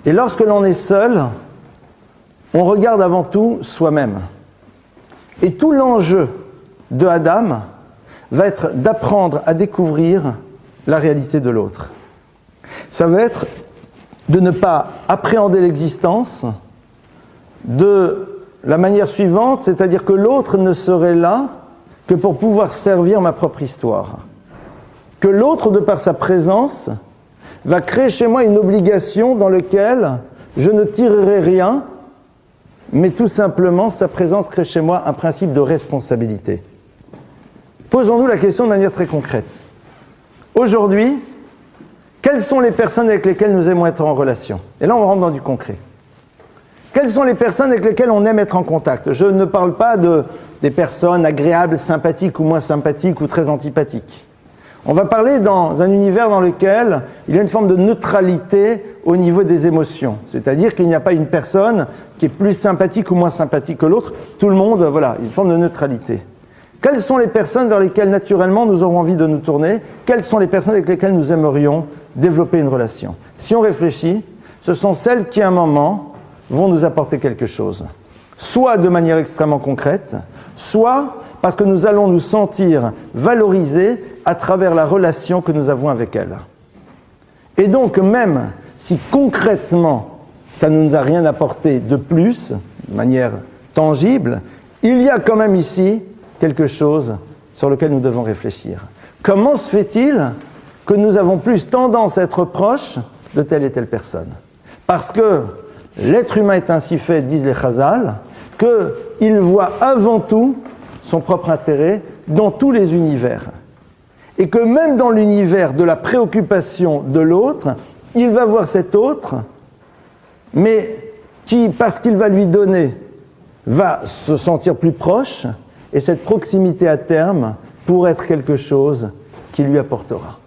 Et lorsque l'on est seul, on regarde avant tout soi-même. Et tout l'enjeu de Adam va être d'apprendre à découvrir la réalité de l'autre. Ça va être de ne pas appréhender l'existence de la manière suivante, c'est-à-dire que l'autre ne serait là que pour pouvoir servir ma propre histoire. Que l'autre, de par sa présence, va créer chez moi une obligation dans laquelle je ne tirerai rien, mais tout simplement, sa présence crée chez moi un principe de responsabilité. Posons-nous la question de manière très concrète. Aujourd'hui, quelles sont les personnes avec lesquelles nous aimons être en relation? Et là, on rentre dans du concret. Quelles sont les personnes avec lesquelles on aime être en contact? Je ne parle pas des personnes agréables, sympathiques ou moins sympathiques ou très antipathiques. On va parler dans un univers dans lequel il y a une forme de neutralité au niveau des émotions. C'est-à-dire qu'il n'y a pas une personne qui est plus sympathique ou moins sympathique que l'autre. Tout le monde, voilà, une forme de neutralité. Quelles sont les personnes vers lesquelles naturellement nous aurons envie de nous tourner? Quelles sont les personnes avec lesquelles nous aimerions développer une relation? Si on réfléchit, ce sont celles qui à un moment vont nous apporter quelque chose. Soit de manière extrêmement concrète, soit parce que nous allons nous sentir valorisés à travers la relation que nous avons avec elles. Et donc, même si concrètement, ça ne nous a rien apporté de plus, de manière tangible, il y a quand même ici quelque chose sur lequel nous devons réfléchir. Comment se fait-il que nous avons plus tendance à être proches de telle et telle personne? Parce que l'être humain est ainsi fait, disent les Chazal, qu'il voit avant tout son propre intérêt dans tous les univers. Et que même dans l'univers de la préoccupation de l'autre, il va voir cet autre, mais qui, parce qu'il va lui donner, va se sentir plus proche, et cette proximité à terme pourrait être quelque chose qui lui apportera.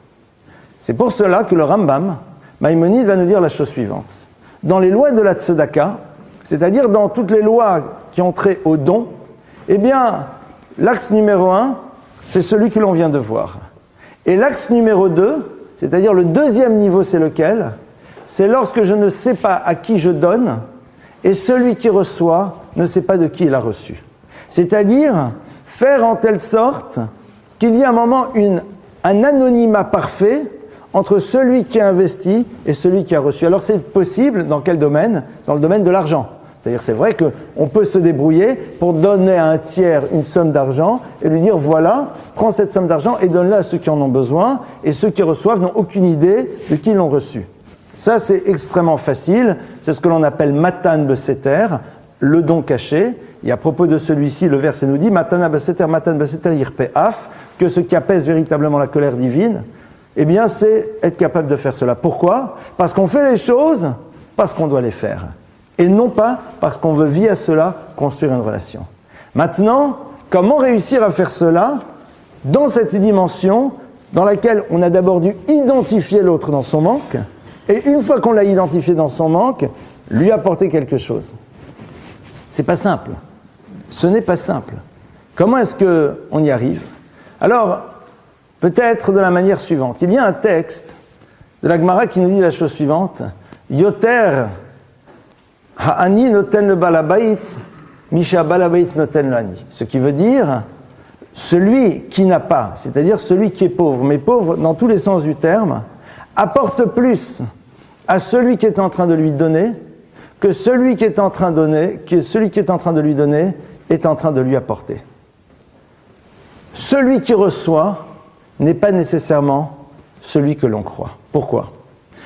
C'est pour cela que le Rambam, Maïmonide, va nous dire la chose suivante. Dans les lois de la tzedaka, c'est-à-dire dans toutes les lois qui ont trait au don, eh bien, l'axe numéro 1, c'est celui que l'on vient de voir. Et l'axe numéro 2, c'est-à-dire le deuxième niveau, c'est lequel? C'est lorsque je ne sais pas à qui je donne, et celui qui reçoit ne sait pas de qui il a reçu. C'est-à-dire faire en telle sorte qu'il y ait un moment un anonymat parfait entre celui qui a investi et celui qui a reçu. Alors c'est possible dans quel domaine? Dans le domaine de l'argent. C'est-à-dire c'est vrai qu'on peut se débrouiller pour donner à un tiers une somme d'argent et lui dire voilà, prends cette somme d'argent et donne-la à ceux qui en ont besoin, et ceux qui reçoivent n'ont aucune idée de qui l'ont reçu. Ça c'est extrêmement facile, c'est ce que l'on appelle matan beseter, le don caché. Et à propos de celui-ci, le verset nous dit matan beseter yirpe af, que ce qui apaise véritablement la colère divine, eh bien c'est être capable de faire cela. Pourquoi? Parce qu'on fait les choses parce qu'on doit les faire. Et non pas parce qu'on veut via cela construire une relation. Maintenant, comment réussir à faire cela dans cette dimension dans laquelle on a d'abord dû identifier l'autre dans son manque, et une fois qu'on l'a identifié dans son manque, lui apporter quelque chose. C'est pas simple. Ce n'est pas simple. Comment est-ce qu'on y arrive? Alors, peut-être de la manière suivante. Il y a un texte de la Gemara qui nous dit la chose suivante. Yoter ha'ani noten le balabait, misha balabait noten le ani. Ce qui veut dire, celui qui n'a pas, c'est-à-dire celui qui est pauvre, mais pauvre dans tous les sens du terme, apporte plus à celui qui est en train de lui donner que celui qui est en train de lui donner est en train de lui apporter. Celui qui reçoit n'est pas nécessairement celui que l'on croit. Pourquoi?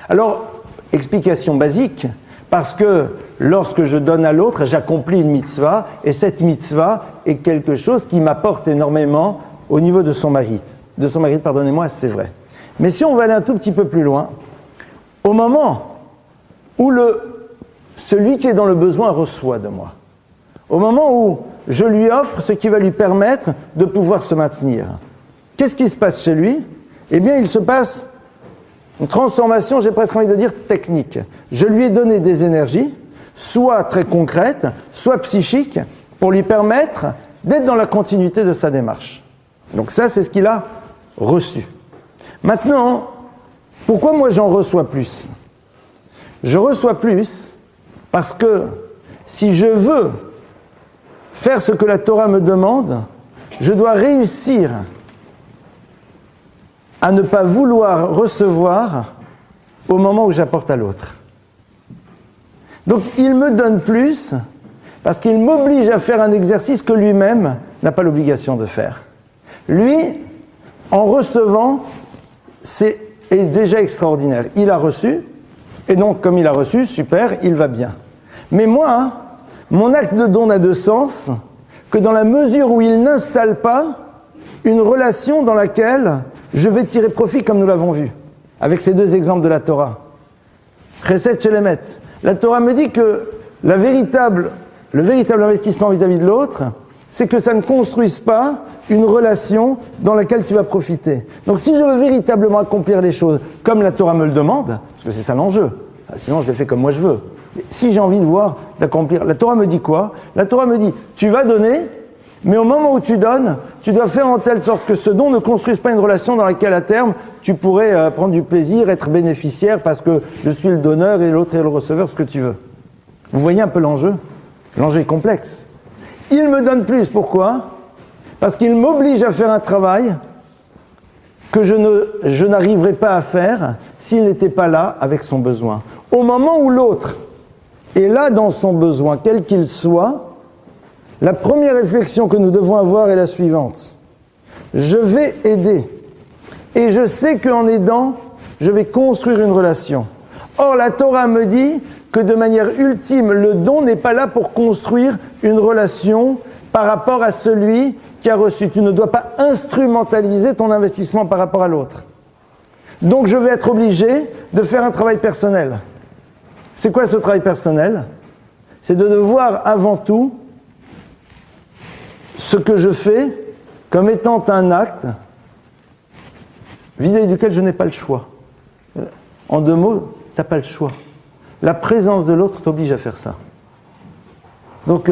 Alors, explication basique, parce que lorsque je donne à l'autre, j'accomplis une mitzvah, et cette mitzvah est quelque chose qui m'apporte énormément au niveau de son mérite. Pardonnez-moi, c'est vrai. Mais si on va aller un tout petit peu plus loin, au moment où celui qui est dans le besoin reçoit de moi, au moment où je lui offre ce qui va lui permettre de pouvoir se maintenir, qu'est-ce qui se passe chez lui? Eh bien, il se passe une transformation, j'ai presque envie de dire, technique. Je lui ai donné des énergies, soit très concrètes, soit psychiques, pour lui permettre d'être dans la continuité de sa démarche. Donc ça, c'est ce qu'il a reçu. Maintenant, pourquoi moi j'en reçois plus? Je reçois plus parce que si je veux faire ce que la Torah me demande, je dois réussir à ne pas vouloir recevoir au moment où j'apporte à l'autre. Donc il me donne plus parce qu'il m'oblige à faire un exercice que lui-même n'a pas l'obligation de faire. Lui, en recevant, est déjà extraordinaire. Il a reçu, et donc comme il a reçu, super, il va bien. Mais moi, mon acte de don n'a de sens que dans la mesure où il n'installe pas une relation dans laquelle je vais tirer profit, comme nous l'avons vu, avec ces deux exemples de la Torah. Chesed Shelemet. La Torah me dit que le véritable investissement vis-à-vis de l'autre, c'est que ça ne construise pas une relation dans laquelle tu vas profiter. Donc si je veux véritablement accomplir les choses comme la Torah me le demande, parce que c'est ça l'enjeu, sinon je les fais comme moi je veux. Mais si j'ai envie de voir, d'accomplir, la Torah me dit quoi? La Torah me dit, tu vas donner, mais au moment où tu donnes, tu dois faire en telle sorte que ce don ne construise pas une relation dans laquelle à terme, tu pourrais prendre du plaisir, être bénéficiaire parce que je suis le donneur et l'autre est le receveur, ce que tu veux. Vous voyez un peu l'enjeu? L'enjeu est complexe. Il me donne plus, pourquoi? Parce qu'il m'oblige à faire un travail que je n'arriverais pas à faire s'il n'était pas là avec son besoin. Au moment où l'autre est là dans son besoin, quel qu'il soit, la première réflexion que nous devons avoir est la suivante. Je vais aider. Et je sais qu'en aidant, je vais construire une relation. Or, la Torah me dit que de manière ultime, le don n'est pas là pour construire une relation par rapport à celui qui a reçu. Tu ne dois pas instrumentaliser ton investissement par rapport à l'autre. Donc, je vais être obligé de faire un travail personnel. C'est quoi ce travail personnel? C'est de devoir avant tout ce que je fais comme étant un acte vis-à-vis duquel je n'ai pas le choix. En deux mots, tu n'as pas le choix. La présence de l'autre t'oblige à faire ça. Donc,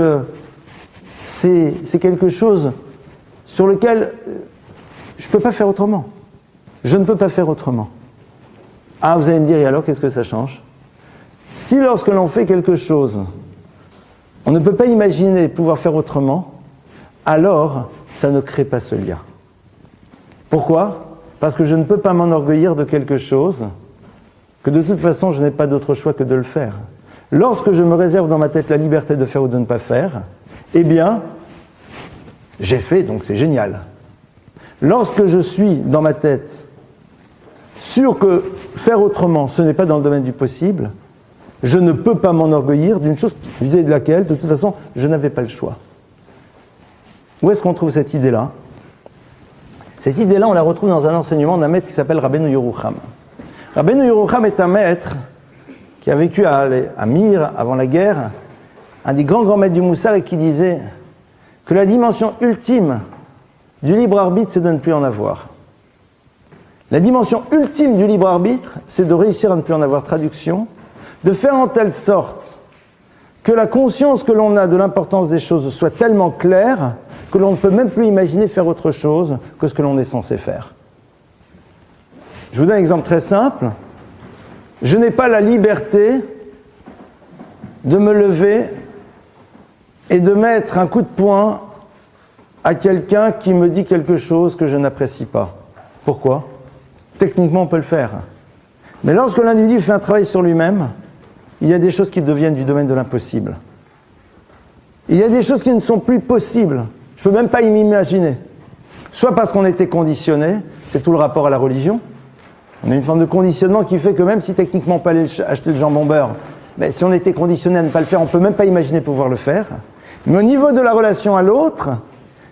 c'est quelque chose sur lequel je ne peux pas faire autrement. Je ne peux pas faire autrement. Ah, vous allez me dire, et alors, qu'est-ce que ça change? Si lorsque l'on fait quelque chose, on ne peut pas imaginer pouvoir faire autrement, alors ça ne crée pas ce lien. Pourquoi? Parce que je ne peux pas m'enorgueillir de quelque chose que de toute façon je n'ai pas d'autre choix que de le faire. Lorsque je me réserve dans ma tête la liberté de faire ou de ne pas faire, eh bien, j'ai fait, donc c'est génial. Lorsque je suis dans ma tête sûr que faire autrement, ce n'est pas dans le domaine du possible, je ne peux pas m'enorgueillir d'une chose vis-à-vis de laquelle, de toute façon, je n'avais pas le choix. Où est-ce qu'on trouve cette idée-là? Cette idée-là, on la retrouve dans un enseignement d'un maître qui s'appelle Rabbeinu Yerucham. Rabbeinu Yerucham est un maître qui a vécu à Mir, avant la guerre, un des grands maîtres du Moussar, et qui disait que la dimension ultime du libre arbitre, c'est de ne plus en avoir. La dimension ultime du libre arbitre, c'est de réussir à ne plus en avoir traduction, de faire en telle sorte que la conscience que l'on a de l'importance des choses soit tellement claire que l'on ne peut même plus imaginer faire autre chose que ce que l'on est censé faire. Je vous donne un exemple très simple. Je n'ai pas la liberté de me lever et de mettre un coup de poing à quelqu'un qui me dit quelque chose que je n'apprécie pas. Pourquoi? Techniquement, on peut le faire. Mais lorsque l'individu fait un travail sur lui-même, il y a des choses qui deviennent du domaine de l'impossible. Il y a des choses qui ne sont plus possibles. Je ne peux même pas y m'imaginer. Soit parce qu'on a été conditionné, c'est tout le rapport à la religion. On a une forme de conditionnement qui fait que même si techniquement on peut aller acheter le jambon beurre, mais si on était conditionné à ne pas le faire, on ne peut même pas imaginer pouvoir le faire. Mais au niveau de la relation à l'autre,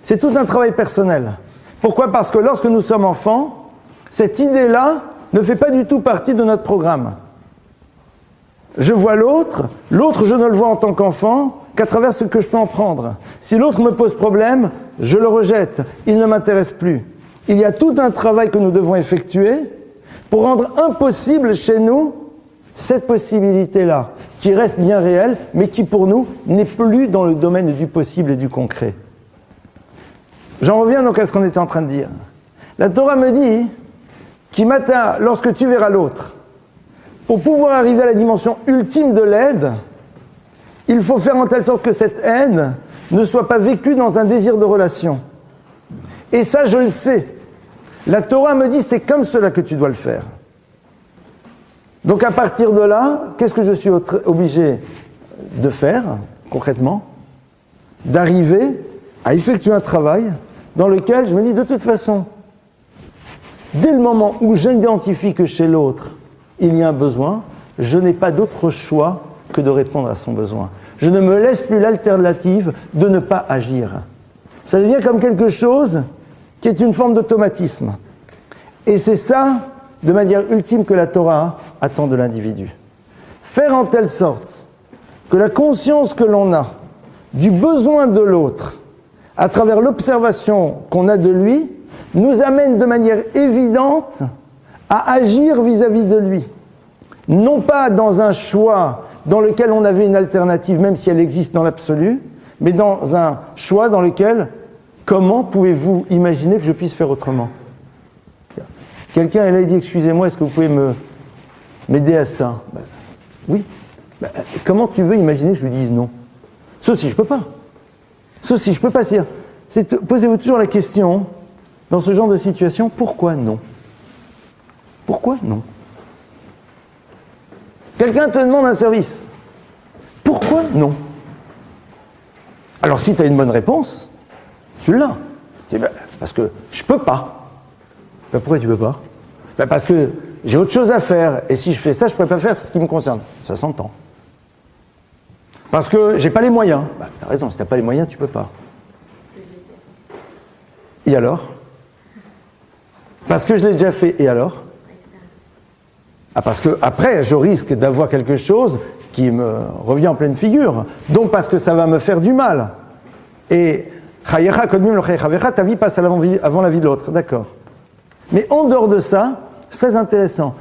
c'est tout un travail personnel. Pourquoi? Parce que lorsque nous sommes enfants, cette idée-là ne fait pas du tout partie de notre programme. Je vois l'autre, je ne le vois en tant qu'enfant qu'à travers ce que je peux en prendre. Si l'autre me pose problème, je le rejette, il ne m'intéresse plus. Il y a tout un travail que nous devons effectuer pour rendre impossible chez nous cette possibilité-là, qui reste bien réelle, mais qui pour nous n'est plus dans le domaine du possible et du concret. J'en reviens donc à ce qu'on était en train de dire. La Torah me dit, qui matin, lorsque tu verras l'autre, pour pouvoir arriver à la dimension ultime de l'aide, il faut faire en telle sorte que cette haine ne soit pas vécue dans un désir de relation. Et ça, je le sais. La Torah me dit, c'est comme cela que tu dois le faire. Donc à partir de là, qu'est-ce que je suis obligé de faire, concrètement? D'arriver à effectuer un travail dans lequel je me dis, de toute façon, dès le moment où j'identifie que chez l'autre, il y a un besoin, je n'ai pas d'autre choix que de répondre à son besoin. Je ne me laisse plus l'alternative de ne pas agir. Ça devient comme quelque chose qui est une forme d'automatisme. Et c'est ça, de manière ultime, que la Torah attend de l'individu. Faire en telle sorte que la conscience que l'on a du besoin de l'autre, à travers l'observation qu'on a de lui, nous amène de manière évidente à agir vis-à-vis de lui. Non pas dans un choix dans lequel on avait une alternative, même si elle existe dans l'absolu, mais dans un choix dans lequel, comment pouvez-vous imaginer que je puisse faire autrement? Quelqu'un est là et dit, excusez-moi, est-ce que vous pouvez m'aider à ça? Oui. Comment tu veux imaginer que je lui dise non? Sauf si je peux pas. Sauf si je peux pas. Posez-vous toujours la question, dans ce genre de situation, pourquoi non? Pourquoi non? Quelqu'un te demande un service. Pourquoi non? Alors si tu as une bonne réponse, tu l'as. Tu dis, parce que je peux pas. Pourquoi tu peux pas? Parce que j'ai autre chose à faire, et si je fais ça, je ne pourrais pas faire ce qui me concerne. Ça s'entend. Parce que j'ai pas les moyens. Tu as raison, si tu n'as pas les moyens, tu peux pas. Et alors? Parce que je l'ai déjà fait, et alors? Parce que après, je risque d'avoir quelque chose qui me revient en pleine figure. Donc parce que ça va me faire du mal. Et ta vie passe avant la vie de l'autre, d'accord. Mais en dehors de ça, c'est très intéressant.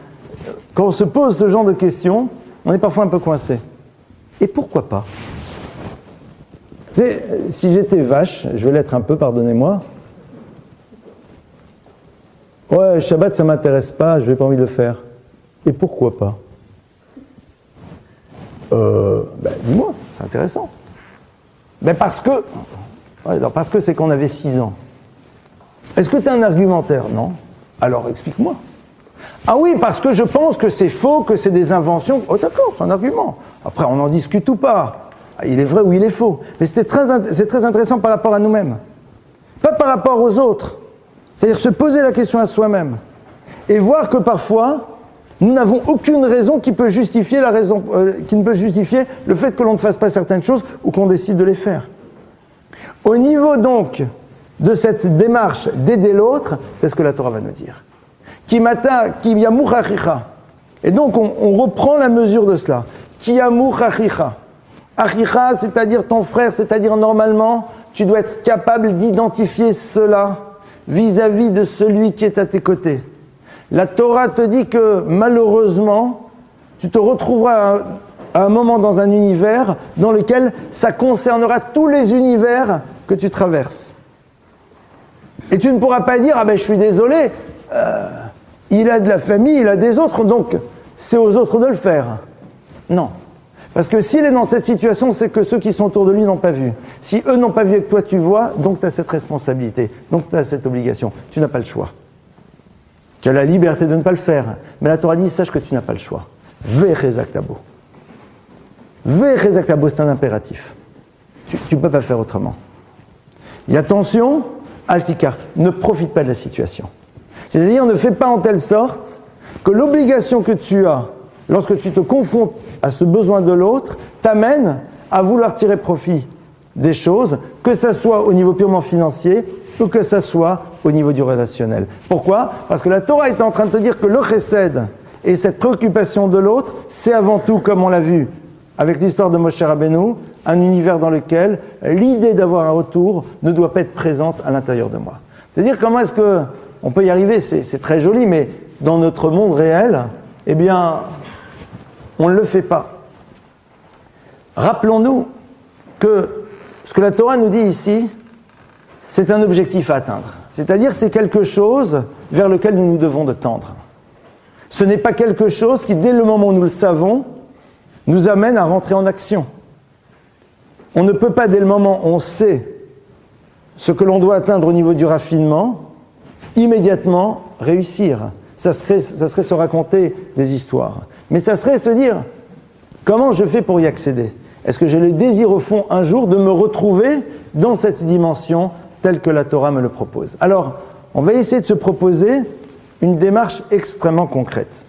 Quand on se pose ce genre de questions, on est parfois un peu coincé. Et pourquoi pas? Tu sais, si j'étais vache, je vais l'être un peu, pardonnez-moi. Ouais, Shabbat, ça m'intéresse pas, je n'ai pas envie de le faire. Et pourquoi pas? Dis-moi, c'est intéressant. Parce que c'est qu'on avait 6 ans. Est-ce que tu as un argumentaire? Non. Alors explique-moi. Ah oui, parce que je pense que c'est faux, que c'est des inventions. Oh d'accord, c'est un argument. Après, on en discute ou pas. Il est vrai ou il est faux. Mais c'est très intéressant par rapport à nous-mêmes. Pas par rapport aux autres. C'est-à-dire se poser la question à soi-même. Et voir que parfois, nous n'avons aucune raison qui peut justifier qui ne peut justifier le fait que l'on ne fasse pas certaines choses ou qu'on décide de les faire. Au niveau donc de cette démarche d'aider l'autre, c'est ce que la Torah va nous dire. Kiyamur achicha. Et donc on reprend la mesure de cela. Kiyamur achicha. Achicha, c'est-à-dire ton frère, c'est-à-dire normalement, tu dois être capable d'identifier cela vis-à-vis de celui qui est à tes côtés. La Torah te dit que malheureusement, tu te retrouveras à un moment dans un univers dans lequel ça concernera tous les univers que tu traverses. Et tu ne pourras pas dire, je suis désolé, il a de la famille, il a des autres, donc c'est aux autres de le faire. Non. Parce que s'il est dans cette situation, c'est que ceux qui sont autour de lui n'ont pas vu. Si eux n'ont pas vu et que toi tu vois, donc tu as cette responsabilité, donc tu as cette obligation. Tu n'as pas le choix. Tu as la liberté de ne pas le faire. Mais la Torah dit, sache que tu n'as pas le choix. Ve'rezaktabo. Ve'rezaktabo, c'est un impératif. Tu ne peux pas faire autrement. Et attention, altikar, ne profite pas de la situation. C'est-à-dire, ne fais pas en telle sorte que l'obligation que tu as, lorsque tu te confrontes à ce besoin de l'autre, t'amène à vouloir tirer profit des choses, que ça soit au niveau purement financier ou que ça soit au niveau du relationnel. Pourquoi ? Parce que la Torah est en train de te dire que le chesed et cette préoccupation de l'autre, c'est avant tout, comme on l'a vu avec l'histoire de Moshe Rabbeinu, un univers dans lequel l'idée d'avoir un retour ne doit pas être présente à l'intérieur de moi. C'est-à-dire, comment est-ce qu'on peut y arriver ? C'est très joli, mais dans notre monde réel, eh bien, on ne le fait pas. Rappelons-nous que ce que la Torah nous dit ici, c'est un objectif à atteindre. C'est-à-dire, c'est quelque chose vers lequel nous nous devons de tendre. Ce n'est pas quelque chose qui, dès le moment où nous le savons, nous amène à rentrer en action. On ne peut pas, dès le moment où on sait ce que l'on doit atteindre au niveau du raffinement, immédiatement réussir. Ça serait se raconter des histoires. Mais ça serait se dire, comment je fais pour y accéder ? Est-ce que j'ai le désir au fond un jour de me retrouver dans cette dimension telle que la Torah me le propose ? Alors, on va essayer de se proposer une démarche extrêmement concrète.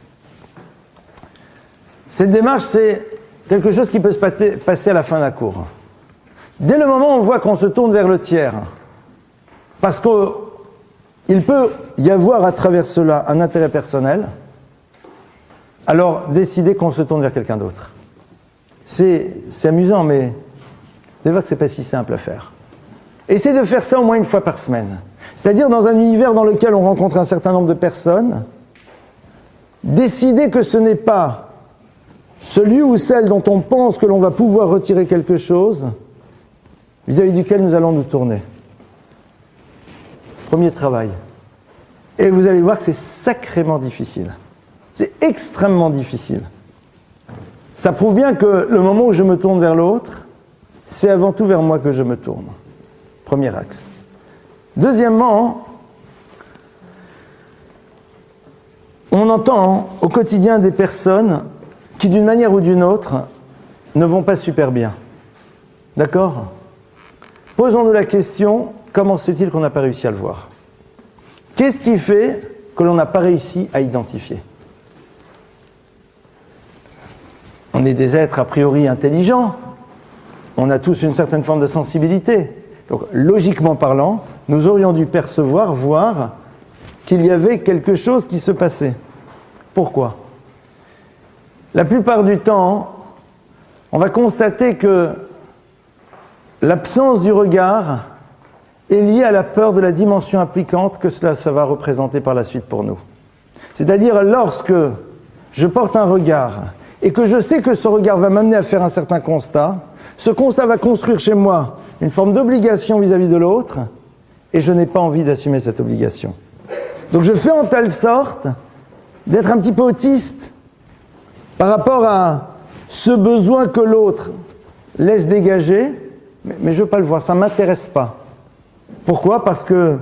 Cette démarche, c'est quelque chose qui peut se passer à la fin de la cour. Dès le moment où on voit qu'on se tourne vers le tiers, parce qu'il peut y avoir à travers cela un intérêt personnel, alors décider qu'on se tourne vers quelqu'un d'autre. C'est amusant, mais c'est vrai que ce n'est pas si simple à faire. Essayez de faire ça au moins une fois par semaine. C'est-à-dire dans un univers dans lequel on rencontre un certain nombre de personnes, décider que ce n'est pas celui ou celle dont on pense que l'on va pouvoir retirer quelque chose, vis-à-vis duquel nous allons nous tourner. Premier travail. Et vous allez voir que c'est sacrément difficile. C'est extrêmement difficile. Ça prouve bien que le moment où je me tourne vers l'autre, c'est avant tout vers moi que je me tourne. Premier axe. Deuxièmement, on entend au quotidien des personnes qui, d'une manière ou d'une autre, ne vont pas super bien. D'accord ? Posons-nous la question, comment se fait-il qu'on n'a pas réussi à le voir ? Qu'est-ce qui fait que l'on n'a pas réussi à identifier ? On est des êtres a priori intelligents, on a tous une certaine forme de sensibilité. Donc, logiquement parlant, nous aurions dû percevoir, voir qu'il y avait quelque chose qui se passait. Pourquoi ? La plupart du temps, on va constater que l'absence du regard est liée à la peur de la dimension impliquante que ça va représenter par la suite pour nous. C'est-à-dire, lorsque je porte un regard et que je sais que ce regard va m'amener à faire un certain constat, ce constat va construire chez moi une forme d'obligation vis-à-vis de l'autre, et je n'ai pas envie d'assumer cette obligation. Donc je fais en telle sorte d'être un petit peu autiste par rapport à ce besoin que l'autre laisse dégager, mais je ne veux pas le voir, ça ne m'intéresse pas. Pourquoi ? Parce que,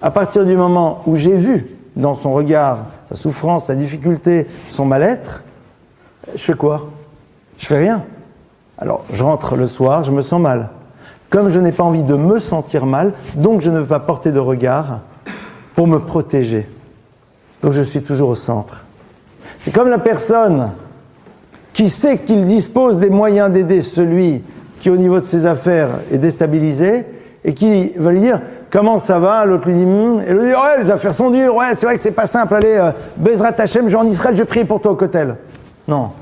à partir du moment où j'ai vu dans son regard sa souffrance, sa difficulté, son mal-être, je fais quoi ? Je fais rien. Alors, je rentre le soir, je me sens mal. Comme je n'ai pas envie de me sentir mal, donc je ne veux pas porter de regard pour me protéger. Donc je suis toujours au centre. C'est comme la personne qui sait qu'il dispose des moyens d'aider celui qui, au niveau de ses affaires, est déstabilisé, et qui va lui dire « Comment ça va ?» L'autre lui dit « Et l'autre dit « Ouais, les affaires sont dures, ouais, c'est vrai que c'est pas simple, allez, Bezrat Hachem, je vais en Israël, je vais prier pour toi au Kotel. » Non.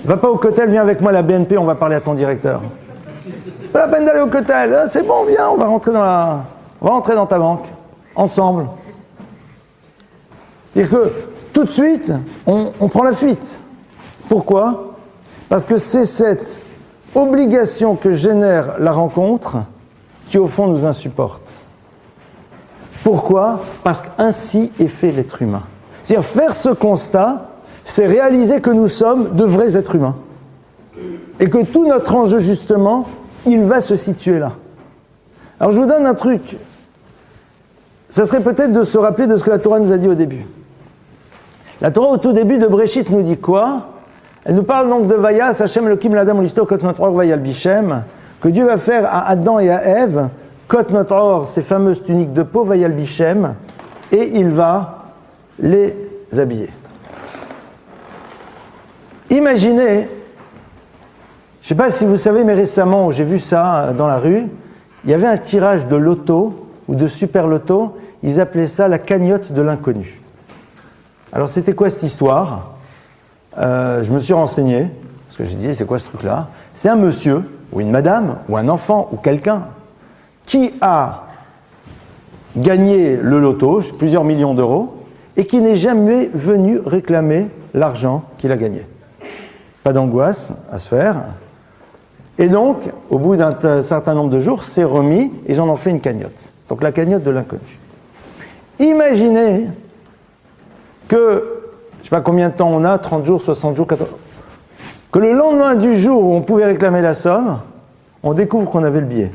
Va pas au Kotel, viens avec moi à la BNP, on va parler à ton directeur. Pas la peine d'aller au Kotel, c'est bon, viens, on va rentrer dans ta banque, ensemble. C'est-à-dire que tout de suite, on prend la fuite. Pourquoi ? Parce que c'est cette obligation que génère la rencontre qui, au fond, nous insupporte. Pourquoi ? Parce qu'ainsi est fait l'être humain. C'est-à-dire, faire ce constat, c'est réaliser que nous sommes de vrais êtres humains. Et que tout notre enjeu, justement, il va se situer là. Alors je vous donne un truc. Ça serait peut-être de se rappeler de ce que la Torah nous a dit au début. La Torah, au tout début de Bréchit, nous dit quoi? Elle nous parle donc de Vayas, Hashem Elokim l'Adam l'Isto, Kot Notror Vayal Bichem, que Dieu va faire à Adam et à Ève, Kot Notror, ces fameuses tuniques de peau, Vayal Bichem, et il va les habiller. Imaginez, je ne sais pas si vous savez, mais récemment, j'ai vu ça dans la rue, il y avait un tirage de loto, ou de super loto, ils appelaient ça la cagnotte de l'inconnu. Alors c'était quoi cette histoire? Je me suis renseigné, parce que j'ai dit c'est quoi ce truc-là? C'est un monsieur, ou une madame, ou un enfant, ou quelqu'un, qui a gagné le loto, plusieurs millions d'euros, et qui n'est jamais venu réclamer l'argent qu'il a gagné. Pas d'angoisse à se faire. Et donc, au bout d'un certain nombre de jours, c'est remis, et ils en ont fait une cagnotte. Donc la cagnotte de l'inconnu. Imaginez que, je ne sais pas combien de temps on a, 30 jours, 60 jours, 14... que le lendemain du jour où on pouvait réclamer la somme, on découvre qu'on avait le billet.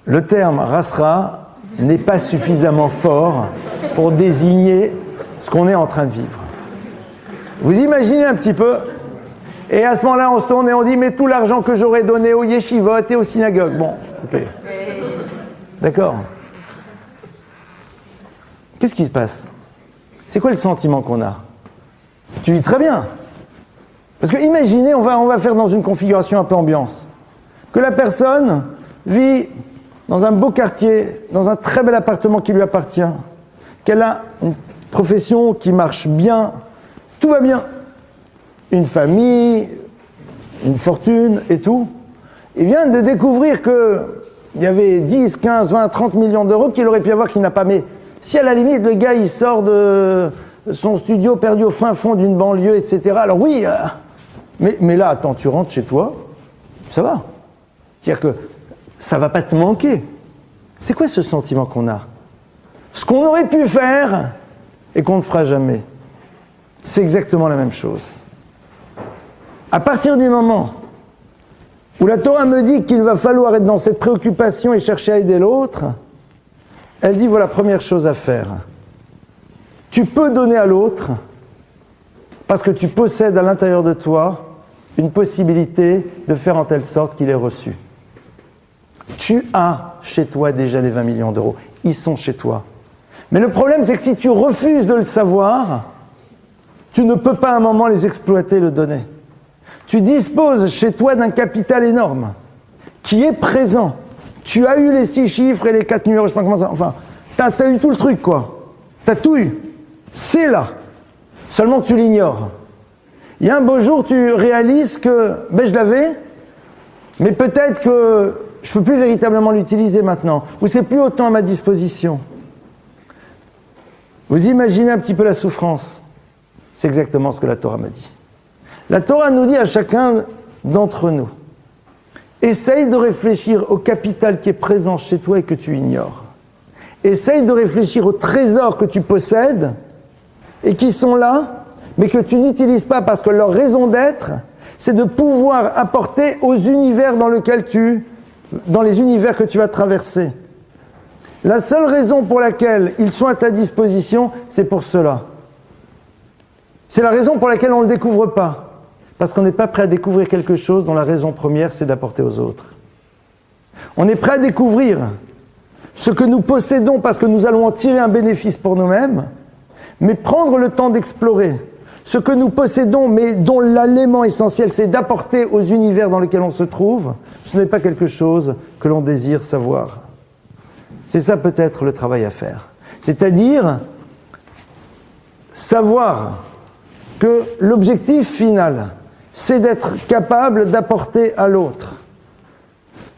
Le terme rasra n'est pas suffisamment fort pour désigner ce qu'on est en train de vivre. Vous imaginez un petit peu? Et à ce moment-là, on se tourne et on dit, mais tout l'argent que j'aurais donné aux yeshivot et aux synagogues. Bon, ok. D'accord. Qu'est-ce qui se passe? C'est quoi le sentiment qu'on a? Tu vis très bien. Parce que imaginez, on va faire dans une configuration un peu ambiance, que la personne vit dans un beau quartier, dans un très bel appartement qui lui appartient, qu'elle a une profession qui marche bien, tout va bien. Une famille, une fortune et tout. Il vient de découvrir qu'il y avait 10, 15, 20, 30 millions d'euros qu'il aurait pu avoir qu'il n'a pas. Mais si à la limite le gars il sort de son studio perdu au fin fond d'une banlieue, etc. Alors oui, mais là, attends, tu rentres chez toi, ça va. C'est-à-dire que ça va pas te manquer. C'est quoi ce sentiment qu'on a? Ce qu'on aurait pu faire et qu'on ne fera jamais. C'est exactement la même chose. À partir du moment où la Torah me dit qu'il va falloir être dans cette préoccupation et chercher à aider l'autre, elle dit voilà, première chose à faire. Tu peux donner à l'autre parce que tu possèdes à l'intérieur de toi une possibilité de faire en telle sorte qu'il est reçu. Tu as chez toi déjà les 20 millions d'euros. Ils sont chez toi. Mais le problème, c'est que si tu refuses de le savoir, tu ne peux pas à un moment les exploiter, le donner. Tu disposes chez toi d'un capital énorme qui est présent. Tu as eu les 6 chiffres et les 4 numéros, je sais pas comment ça... Enfin, t'as eu tout le truc, quoi. T'as tout eu. C'est là. Seulement tu l'ignores. Il y a un beau jour, tu réalises que, je l'avais, mais peut-être que je ne peux plus véritablement l'utiliser maintenant, ou c'est plus autant à ma disposition. Vous imaginez un petit peu la souffrance. C'est exactement ce que la Torah m'a dit. La Torah nous dit à chacun d'entre nous, essaye de réfléchir au capital qui est présent chez toi et que tu ignores. Essaye de réfléchir aux trésors que tu possèdes et qui sont là, mais que tu n'utilises pas parce que leur raison d'être, c'est de pouvoir apporter aux univers dans les univers que tu vas traverser. La seule raison pour laquelle ils sont à ta disposition, c'est pour cela. C'est la raison pour laquelle on ne le découvre pas. Parce qu'on n'est pas prêt à découvrir quelque chose dont la raison première, c'est d'apporter aux autres. On est prêt à découvrir ce que nous possédons parce que nous allons en tirer un bénéfice pour nous-mêmes, mais prendre le temps d'explorer ce que nous possédons, mais dont l'élément essentiel, c'est d'apporter aux univers dans lesquels on se trouve, ce n'est pas quelque chose que l'on désire savoir. C'est ça peut-être le travail à faire. C'est-à-dire savoir que l'objectif final, c'est d'être capable d'apporter à l'autre.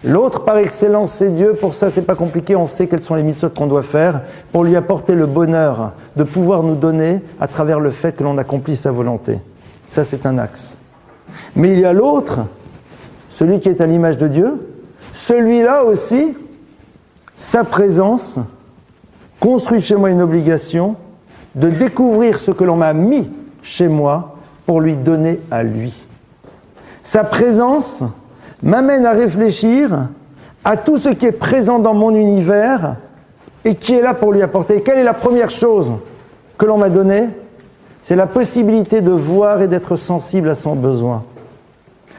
L'autre, par excellence, c'est Dieu. Pour ça, c'est pas compliqué. On sait quelles sont les mitzvot qu'on doit faire pour lui apporter le bonheur de pouvoir nous donner à travers le fait que l'on accomplit sa volonté. Ça, c'est un axe. Mais il y a l'autre, celui qui est à l'image de Dieu. Celui-là aussi, sa présence construit chez moi une obligation de découvrir ce que l'on m'a mis chez moi pour lui donner à lui. Sa présence m'amène à réfléchir à tout ce qui est présent dans mon univers et qui est là pour lui apporter. Et quelle est la première chose que l'on m'a donnée? C'est la possibilité de voir et d'être sensible à son besoin.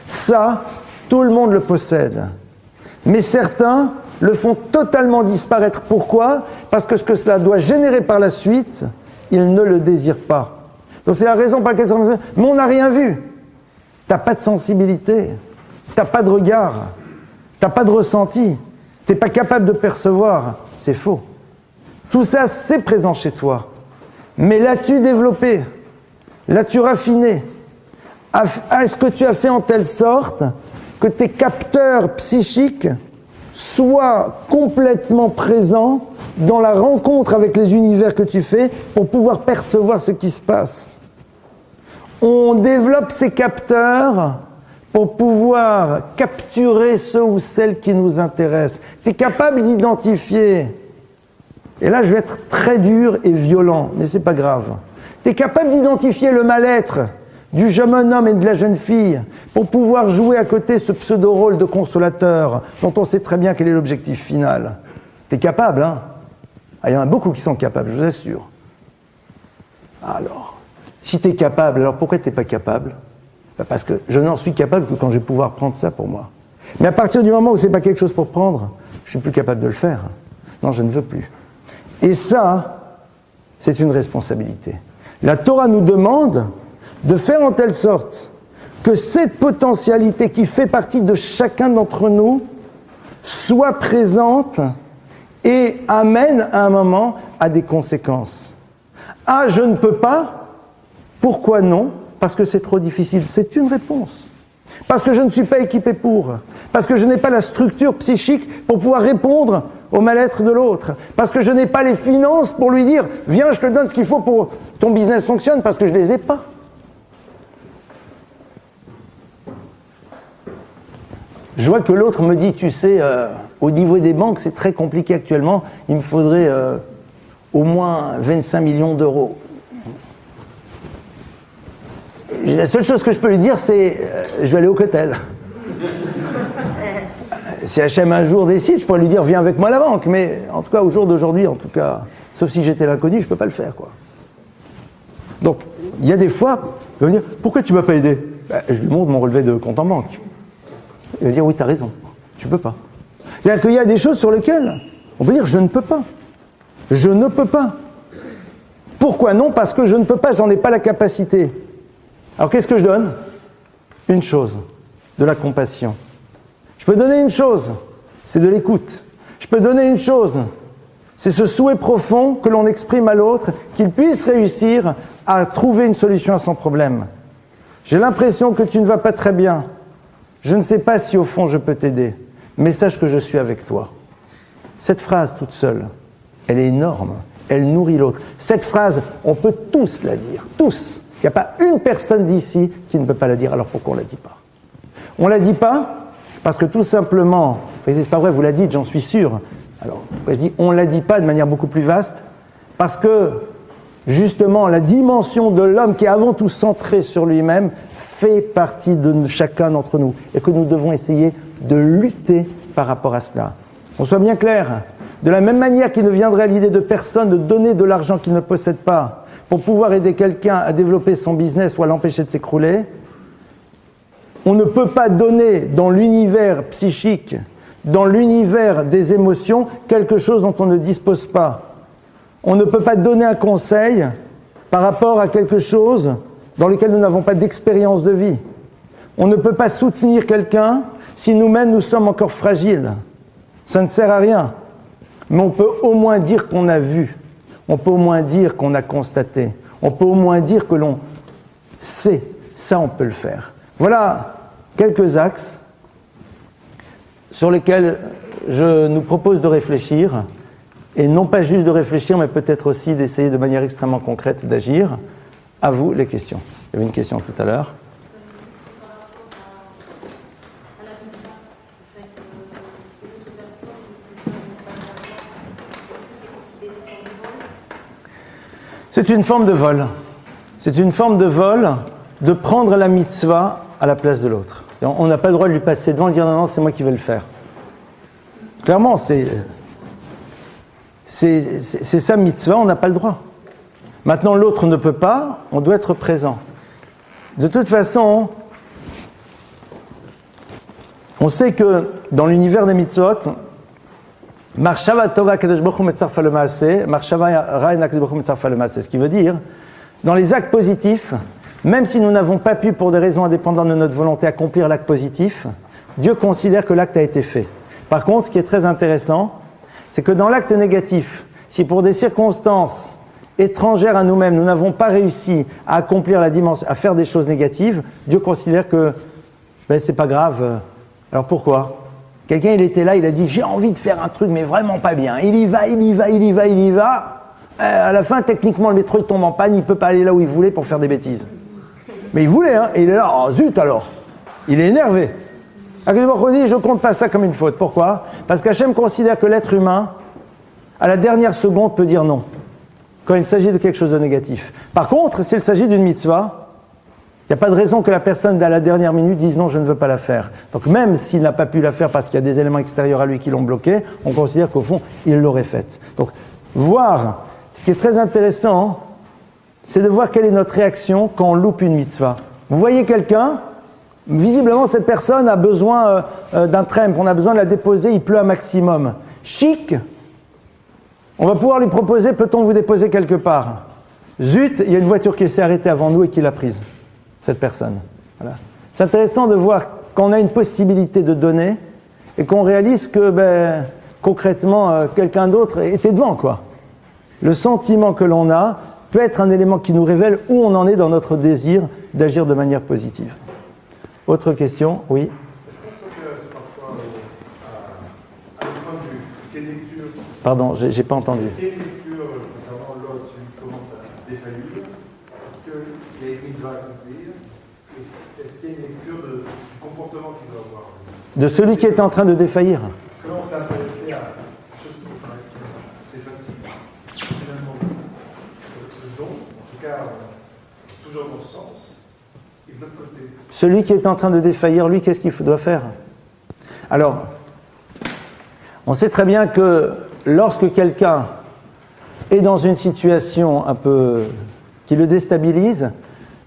Ça, tout le monde le possède. Mais certains le font totalement disparaître. Pourquoi? Parce que ce que cela doit générer par la suite, ils ne le désirent pas. Donc c'est la raison pour laquelle mais on n'a rien vu. Tu n'as pas de sensibilité, tu n'as pas de regard, tu n'as pas de ressenti, tu n'es pas capable de percevoir. C'est faux. Tout ça, c'est présent chez toi. Mais l'as-tu développé? L'as-tu raffiné? Est-ce que tu as fait en telle sorte que tes capteurs psychiques soient complètement présents dans la rencontre avec les univers que tu fais pour pouvoir percevoir ce qui se passe? On développe ces capteurs pour pouvoir capturer ceux ou celles qui nous intéressent. Tu es capable d'identifier, et là je vais être très dur et violent, mais c'est pas grave. Tu es capable d'identifier le mal-être du jeune homme et de la jeune fille pour pouvoir jouer à côté ce pseudo-rôle de consolateur dont on sait très bien quel est l'objectif final. Tu es capable, hein? Ah, il y en a beaucoup qui sont capables, je vous assure. Alors, si tu es capable, alors pourquoi tu n'es pas capable? Parce que je n'en suis capable que quand je vais pouvoir prendre ça pour moi. Mais à partir du moment où ce n'est pas quelque chose pour prendre, je ne suis plus capable de le faire. Non, je ne veux plus. Et ça, c'est une responsabilité. La Torah nous demande de faire en telle sorte que cette potentialité qui fait partie de chacun d'entre nous soit présente et amène à un moment à des conséquences. Ah, je ne peux pas. Pourquoi non? Parce que c'est trop difficile. C'est une réponse. Parce que je ne suis pas équipé pour. Parce que je n'ai pas la structure psychique pour pouvoir répondre au mal-être de l'autre. Parce que je n'ai pas les finances pour lui dire « Viens, je te donne ce qu'il faut pour que ton business fonctionne. » Parce que je ne les ai pas. Je vois que l'autre me dit « Tu sais, au niveau des banques, c'est très compliqué actuellement. Il me faudrait au moins 25 millions d'euros. » La seule chose que je peux lui dire, c'est je vais aller au Cotel. Si HM un jour décide, je pourrais lui dire viens avec moi à la banque. Mais en tout cas, au jour d'aujourd'hui, en tout cas, sauf si j'étais l'inconnu, je ne peux pas le faire, quoi. Donc, il y a des fois, il va me dire pourquoi tu ne m'as pas aidé? Je lui montre mon relevé de compte en banque. Il va dire oui, tu as raison, tu ne peux pas. C'est-à-dire qu'il y a des choses sur lesquelles on peut dire je ne peux pas. Je ne peux pas. Pourquoi non? Parce que je ne peux pas, j'en ai pas la capacité. Alors qu'est-ce que je donne? Une chose, de la compassion. Je peux donner une chose, c'est de l'écoute. Je peux donner une chose, c'est ce souhait profond que l'on exprime à l'autre, qu'il puisse réussir à trouver une solution à son problème. J'ai l'impression que tu ne vas pas très bien. Je ne sais pas si au fond je peux t'aider, mais sache que je suis avec toi. Cette phrase toute seule, elle est énorme, elle nourrit l'autre. Cette phrase, on peut tous la dire, tous. Il n'y a pas une personne d'ici qui ne peut pas la dire, alors pourquoi on ne la dit pas? On ne la dit pas parce que tout simplement, c'est pas vrai, vous la dites, j'en suis sûr. Alors, je dis on ne la dit pas de manière beaucoup plus vaste, parce que justement la dimension de l'homme qui est avant tout centré sur lui-même fait partie de chacun d'entre nous et que nous devons essayer de lutter par rapport à cela. On soit bien clair, de la même manière qu'il ne viendrait à l'idée de personne de donner de l'argent qu'il ne possède pas pour pouvoir aider quelqu'un à développer son business ou à l'empêcher de s'écrouler, on ne peut pas donner dans l'univers psychique, dans l'univers des émotions, quelque chose dont on ne dispose pas. On ne peut pas donner un conseil par rapport à quelque chose dans lequel nous n'avons pas d'expérience de vie. On ne peut pas soutenir quelqu'un si nous-mêmes nous sommes encore fragiles. Ça ne sert à rien. Mais on peut au moins dire qu'on a vu. On peut au moins dire qu'on a constaté. On peut au moins dire que l'on sait. Ça, on peut le faire. Voilà quelques axes sur lesquels je nous propose de réfléchir, et non pas juste de réfléchir, mais peut-être aussi d'essayer de manière extrêmement concrète d'agir. À vous les questions. Il y avait une question tout à l'heure. C'est une forme de vol. C'est une forme de vol de prendre la mitzvah à la place de l'autre. On n'a pas le droit de lui passer devant et de dire non, c'est moi qui vais le faire. Clairement, c'est sa mitzvah, on n'a pas le droit. Maintenant, l'autre ne peut pas, on doit être présent. De toute façon, on sait que dans l'univers des mitzvot, ce qui veut dire, dans les actes positifs, même si nous n'avons pas pu, pour des raisons indépendantes de notre volonté, accomplir l'acte positif, Dieu considère que l'acte a été fait. Par contre, ce qui est très intéressant, c'est que dans l'acte négatif, si pour des circonstances étrangères à nous-mêmes, nous n'avons pas réussi à accomplir la dimension, à faire des choses négatives, Dieu considère que c'est pas grave. Alors pourquoi ? Quelqu'un, il était là, il a dit, j'ai envie de faire un truc, mais vraiment pas bien. Il y va. À la fin, techniquement, le métro, il tombe en panne, il peut pas aller là où il voulait pour faire des bêtises. Mais il voulait, hein, et il est là, oh zut alors. Il est énervé. Akadosh Baruch Hu dit, je compte pas ça comme une faute. Pourquoi ? Parce qu'Hachem considère que l'être humain, à la dernière seconde, peut dire non, quand il s'agit de quelque chose de négatif. Par contre, s'il s'agit d'une mitzvah, il n'y a pas de raison que la personne, à la dernière minute, dise non, je ne veux pas la faire. Donc même s'il n'a pas pu la faire parce qu'il y a des éléments extérieurs à lui qui l'ont bloqué, on considère qu'au fond, il l'aurait faite. Donc, voir, ce qui est très intéressant, c'est de voir quelle est notre réaction quand on loupe une mitzvah. Vous voyez quelqu'un, visiblement cette personne a besoin d'un trempe, on a besoin de la déposer, il pleut un maximum. Chic, on va pouvoir lui proposer, peut-on vous déposer quelque part ? Zut, il y a une voiture qui s'est arrêtée avant nous et qui l'a prise, cette personne. Voilà. C'est intéressant de voir qu'on a une possibilité de donner et qu'on réalise que concrètement, quelqu'un d'autre était devant, quoi. Le sentiment que l'on a peut être un élément qui nous révèle où on en est dans notre désir d'agir de manière positive. Autre question ? Oui. Est-ce qu'on s'intéresse parfois à un point de vue ? Est-ce qu'il y a une lecture ? Pardon, j'ai pas entendu. Est-ce qu'il y a une lecture concernant l'autre qui commence à défaillir ? Est-ce qu'il y a une mitzvah à accomplir ? Est-ce qu'il y a une lecture du comportement qu'il doit avoir ? De celui qui est en train de défaillir. Parce que là, on s'est intéressé à quelque chose qui me paraît assez facile. Finalement, ce don, en tout cas, toujours dans ce sens. Et de l'autre côté. Celui qui est en train de défaillir, lui, qu'est-ce qu'il doit faire ? Alors, on sait très bien que lorsque quelqu'un est dans une situation un peu qui le déstabilise,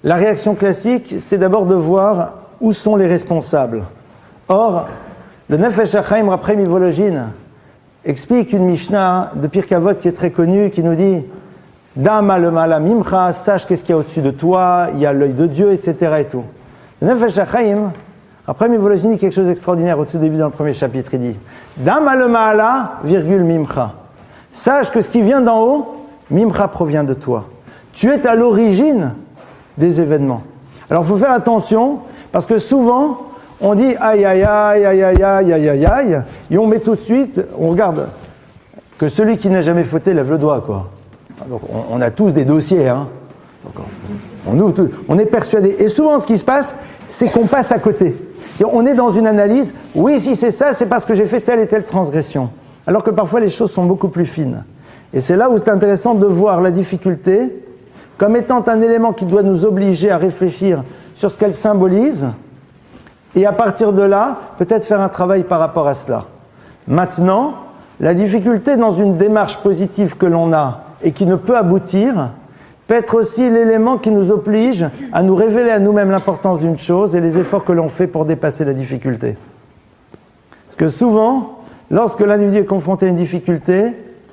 la réaction classique, c'est d'abord de voir où sont les responsables. Or, le Nefesh HaChaim Raprem Ivologine explique une Mishnah de Pirkei Avot qui est très connue, qui nous dit « Dama le mala mimcha » sache qu'est-ce qu'il y a au-dessus de toi, il y a l'œil de Dieu, etc. et tout. Le Nefesh HaChaim Raprem Ivologine dit quelque chose d'extraordinaire au tout début dans le premier chapitre. Il dit « Dama le mala, virgule mimcha » sache que ce qui vient d'en haut, mimcha provient de toi. Tu es à l'origine des événements. Alors il faut faire attention, parce que souvent, on dit aïe aïe aïe aïe aïe aïe aïe aïe aïe, et on met tout de suite, on regarde que celui qui n'a jamais fauté lève le doigt, quoi. Donc on a tous des dossiers, hein. Donc, on ouvre tout, on est persuadé. Et souvent, ce qui se passe, c'est qu'on passe à côté. Et on est dans une analyse, oui, si c'est ça, c'est parce que j'ai fait telle et telle transgression. Alors que parfois, les choses sont beaucoup plus fines. Et c'est là où c'est intéressant de voir la difficulté comme étant un élément qui doit nous obliger à réfléchir sur ce qu'elle symbolise, et à partir de là, peut-être faire un travail par rapport à cela. Maintenant, la difficulté dans une démarche positive que l'on a et qui ne peut aboutir, peut être aussi l'élément qui nous oblige à nous révéler à nous-mêmes l'importance d'une chose et les efforts que l'on fait pour dépasser la difficulté. Parce que souvent, lorsque l'individu est confronté à une difficulté,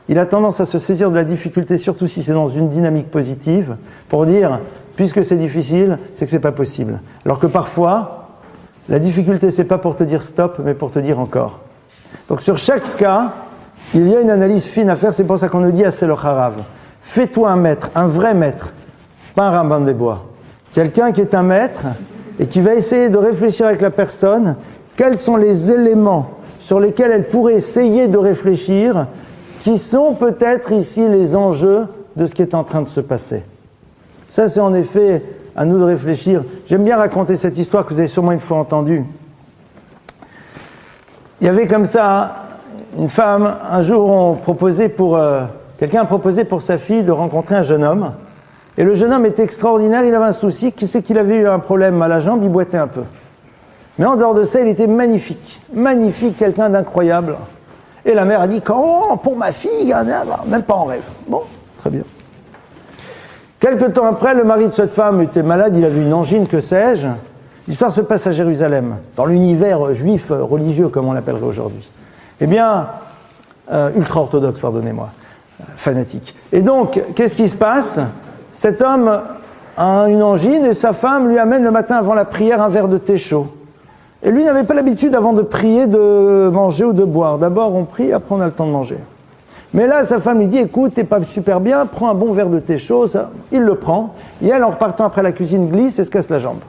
il a tendance à se saisir de la difficulté, surtout si c'est dans une dynamique positive, pour dire, puisque c'est difficile, c'est que c'est pas possible. Alors que parfois, la difficulté, c'est pas pour te dire stop, mais pour te dire encore. Donc sur chaque cas, il y a une analyse fine à faire, c'est pour ça qu'on nous dit à Selocharav, fais-toi un maître, un vrai maître, pas un rabbin des bois. Quelqu'un qui est un maître et qui va essayer de réfléchir avec la personne, quels sont les éléments sur lesquels elle pourrait essayer de réfléchir, qui sont peut-être ici les enjeux de ce qui est en train de se passer. Ça, c'est en effet à nous de réfléchir. J'aime bien raconter cette histoire que vous avez sûrement une fois entendue. Il y avait comme ça une femme, un jour quelqu'un a proposé pour sa fille de rencontrer un jeune homme Et le jeune homme était extraordinaire, il avait un souci, qui c'est qu'il avait eu un problème à la jambe, il boitait un peu. Mais en dehors de ça, il était magnifique, quelqu'un d'incroyable. Et la mère a dit, comment, pour ma fille, même pas en rêve. Bon, très bien. Quelque temps après, le mari de cette femme était malade, il avait une angine, que sais-je. L'histoire se passe à Jérusalem, dans l'univers juif religieux, comme on l'appellerait aujourd'hui. Eh bien, ultra-orthodoxe, pardonnez-moi, fanatique. Et donc, qu'est-ce qui se passe? Cet homme a une angine et sa femme lui amène le matin avant la prière un verre de thé chaud. Et lui n'avait pas l'habitude, avant de prier, de manger ou de boire. D'abord, on prie, après on a le temps de manger. Mais là, sa femme lui dit, écoute, t'es pas super bien, prends un bon verre de thé chaud. Ça. Il le prend. Et elle, en repartant après la cuisine, glisse et se casse la jambe.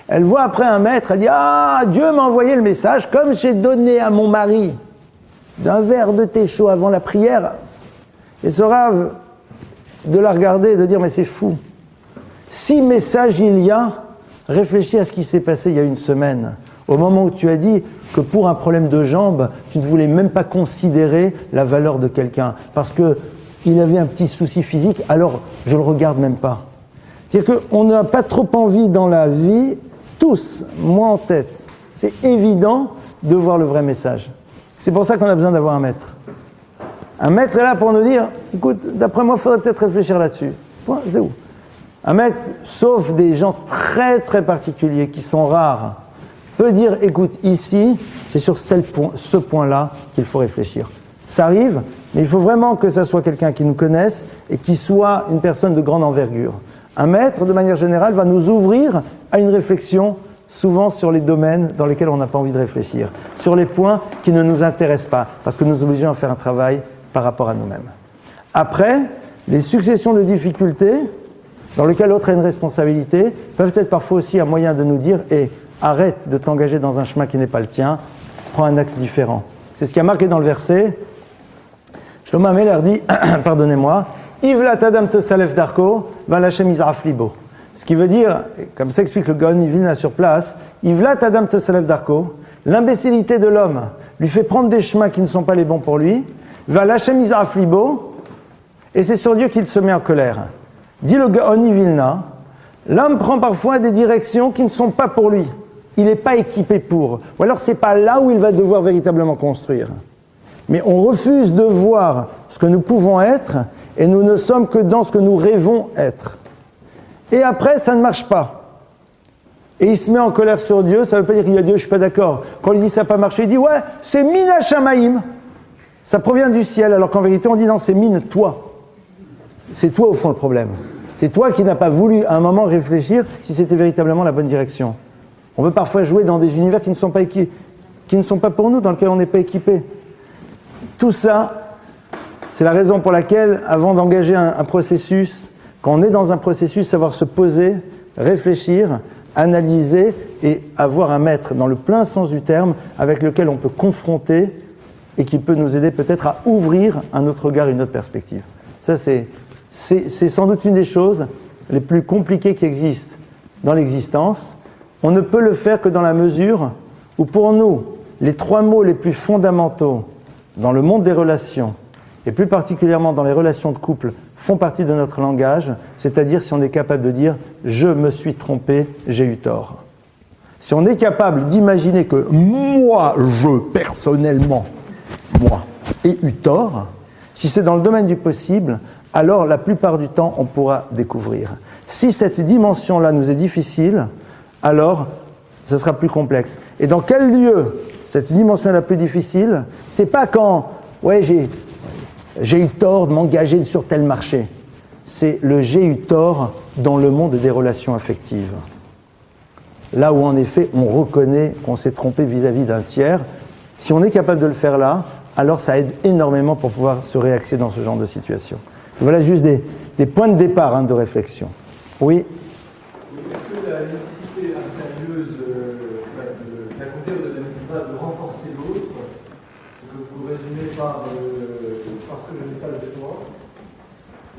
Elle voit après un maître, elle dit, ah, Dieu m'a envoyé le message, comme j'ai donné à mon mari d'un verre de thé chaud avant la prière. Et ce rave, de la regarder et de dire, mais c'est fou. Si message il y a, réfléchis à ce qui s'est passé il y a une semaine. Au moment où tu as dit que pour un problème de jambe, tu ne voulais même pas considérer la valeur de quelqu'un. Parce qu'il avait un petit souci physique, alors je ne le regarde même pas. C'est-à-dire qu'on n'a pas trop envie dans la vie, tous, moi en tête, c'est évident de voir le vrai message. C'est pour ça qu'on a besoin d'avoir un maître. Un maître est là pour nous dire, écoute, d'après moi, il faudrait peut-être réfléchir là-dessus. Point, c'est où? Un maître, sauf des gens très très particuliers, qui sont rares, peut dire, écoute, ici, c'est sur ce point-là qu'il faut réfléchir. Ça arrive, mais il faut vraiment que ça soit quelqu'un qui nous connaisse et qui soit une personne de grande envergure. Un maître, de manière générale, va nous ouvrir à une réflexion, souvent sur les domaines dans lesquels on n'a pas envie de réfléchir, sur les points qui ne nous intéressent pas, parce que nous obligeons à faire un travail par rapport à nous-mêmes. Après, les successions de difficultés, dans lesquelles l'autre a une responsabilité, peuvent être parfois aussi un moyen de nous dire « Hé, arrête de t'engager dans un chemin qui n'est pas le tien, prends un axe différent. » C'est ce qui a marqué dans le verset. Shlomo Ameler dit, pardonnez-moi, « Ivlat adam tesalef darko, va lachem izraf libo. » Ce qui veut dire, comme s'explique le Gaon Vilna sur place, « Ivlat adam tesalef darko » l'imbécilité de l'homme lui fait prendre des chemins qui ne sont pas les bons pour lui, « Va lachem izraf libo » et c'est sur Dieu qu'il se met en colère. Dit le Gaon Vilna, l'homme prend parfois des directions qui ne sont pas pour lui. Il n'est pas équipé pour. Ou alors c'est pas là où il va devoir véritablement construire. Mais on refuse de voir ce que nous pouvons être et nous ne sommes que dans ce que nous rêvons être. Et après, ça ne marche pas. Et il se met en colère sur Dieu, ça ne veut pas dire qu'il y a Dieu, je ne suis pas d'accord. Quand il dit ça n'a pas marché, il dit ouais, c'est mina shamaïm. Ça provient du ciel, alors qu'en vérité on dit non, c'est mine toi. C'est toi au fond le problème. C'est toi qui n'as pas voulu à un moment réfléchir si c'était véritablement la bonne direction. On veut parfois jouer dans des univers qui ne sont pas pour nous, dans lesquels on n'est pas équipé. Tout ça, c'est la raison pour laquelle, avant d'engager un processus, quand on est dans un processus, savoir se poser, réfléchir, analyser et avoir un maître dans le plein sens du terme avec lequel on peut confronter et qui peut nous aider peut-être à ouvrir un autre regard, une autre perspective. Ça, c'est sans doute une des choses les plus compliquées qui existent dans l'existence. On ne peut le faire que dans la mesure où, pour nous, les trois mots les plus fondamentaux dans le monde des relations, et plus particulièrement dans les relations de couple, font partie de notre langage, c'est-à-dire si on est capable de dire « je me suis trompé, j'ai eu tort ». Si on est capable d'imaginer que moi, personnellement, ai eu tort, si c'est dans le domaine du possible, alors la plupart du temps, on pourra découvrir. Si cette dimension-là nous est difficile, alors ce sera plus complexe. Et dans quel lieu cette dimension est la plus difficile? C'est pas quand, ouais, j'ai eu tort de m'engager sur tel marché. C'est le j'ai eu tort dans le monde des relations affectives. Là où en effet, on reconnaît qu'on s'est trompé vis-à-vis d'un tiers. Si on est capable de le faire là, alors ça aide énormément pour pouvoir se réaxer dans ce genre de situation. Voilà juste des points de départ de réflexion. Oui. Est-ce que la nécessité impérieuse d'accomplir de la mitzvah de renforcer l'autre, que vous résumez par parce que je n'ai pas le choix,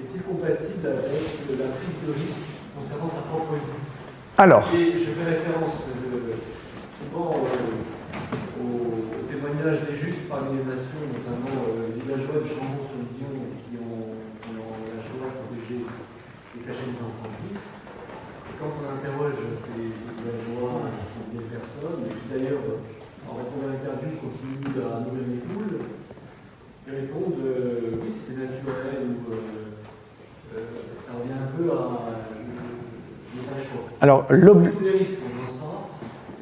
est-il compatible avec la prise de risque concernant sa propre vie? Alors. Et je fais référence souvent au témoignage des justes parmi les nations, notamment les villageois de Chambon-sur-Dion qui ont la joie corrigée et cacher les enfants juifs. Et quand on interroge ces villageois, ces vieilles personnes, et puis d'ailleurs, en répondant à l'interview, continue à nourrir les poules, ils répondent oui, c'était naturel, ou ça revient un peu à l'état choix. Alors,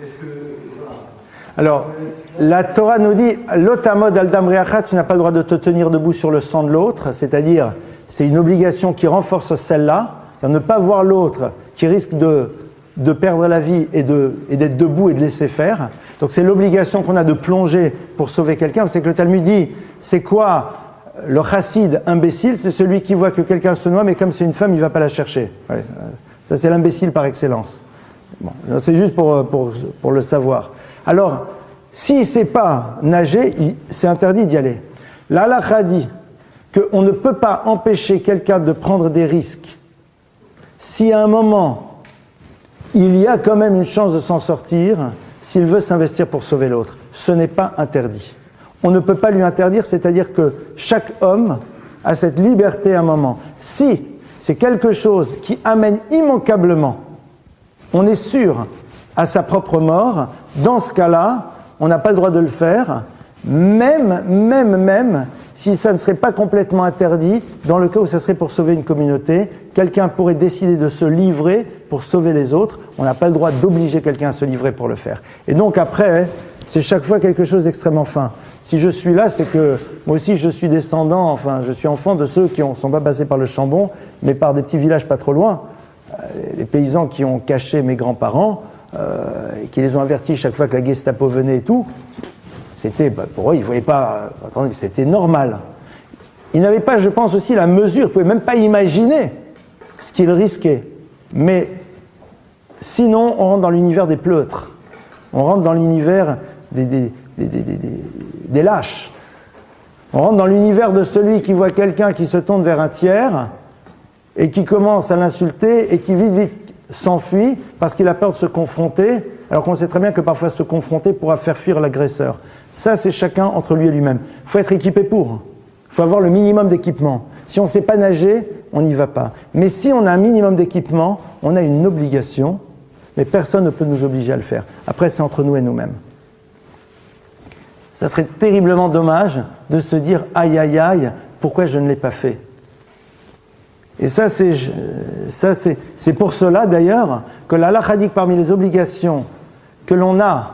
est-ce que, voilà. Alors, la Torah nous dit « L'otamod al-dam reacha », tu n'as pas le droit de te tenir debout sur le sang de l'autre, c'est-à-dire, c'est une obligation qui renforce celle-là, c'est-à-dire ne pas voir l'autre qui risque de perdre la vie et d'être debout et de laisser faire. Donc c'est l'obligation qu'on a de plonger pour sauver quelqu'un. C'est que le Talmud dit, c'est quoi le chassid imbécile? C'est celui qui voit que quelqu'un se noie, mais comme c'est une femme, il ne va pas la chercher. Ouais, ça c'est l'imbécile par excellence. Bon, c'est juste pour le savoir. Alors, s'il ne sait pas nager, c'est interdit d'y aller. La halakha dit qu'on ne peut pas empêcher quelqu'un de prendre des risques si à un moment, il y a quand même une chance de s'en sortir, s'il veut s'investir pour sauver l'autre. Ce n'est pas interdit. On ne peut pas lui interdire, c'est-à-dire que chaque homme a cette liberté à un moment. Si c'est quelque chose qui amène immanquablement, on est sûr, à sa propre mort, dans ce cas-là, on n'a pas le droit de le faire, même si ça ne serait pas complètement interdit, dans le cas où ça serait pour sauver une communauté, quelqu'un pourrait décider de se livrer pour sauver les autres, on n'a pas le droit d'obliger quelqu'un à se livrer pour le faire. Et donc après, c'est chaque fois quelque chose d'extrêmement fin. Si je suis là, c'est que moi aussi je suis descendant, enfin je suis enfant de ceux qui ne sont pas passés par le Chambon, mais par des petits villages pas trop loin. Les paysans qui ont caché mes grands-parents, et qui les ont avertis chaque fois que la Gestapo venait et tout, c'était, pour eux, ils ne voyaient pas, attendez, c'était normal. Ils n'avaient pas, je pense aussi, la mesure, ils ne pouvaient même pas imaginer ce qu'ils risquaient. Mais sinon, on rentre dans l'univers des pleutres. On rentre dans l'univers des lâches. On rentre dans l'univers de celui qui voit quelqu'un qui se tourne vers un tiers et qui commence à l'insulter et qui vite s'enfuit parce qu'il a peur de se confronter, alors qu'on sait très bien que parfois se confronter pourra faire fuir l'agresseur. Ça, c'est chacun entre lui et lui-même. Il faut être équipé pour. Il faut avoir le minimum d'équipement. Si on ne sait pas nager, on n'y va pas. Mais si on a un minimum d'équipement, on a une obligation, mais personne ne peut nous obliger à le faire. Après, c'est entre nous et nous-mêmes. Ça serait terriblement dommage de se dire « aïe, aïe, aïe, pourquoi je ne l'ai pas fait ?» Et ça, c'est pour cela, d'ailleurs, que la halakha dit que parmi les obligations que l'on a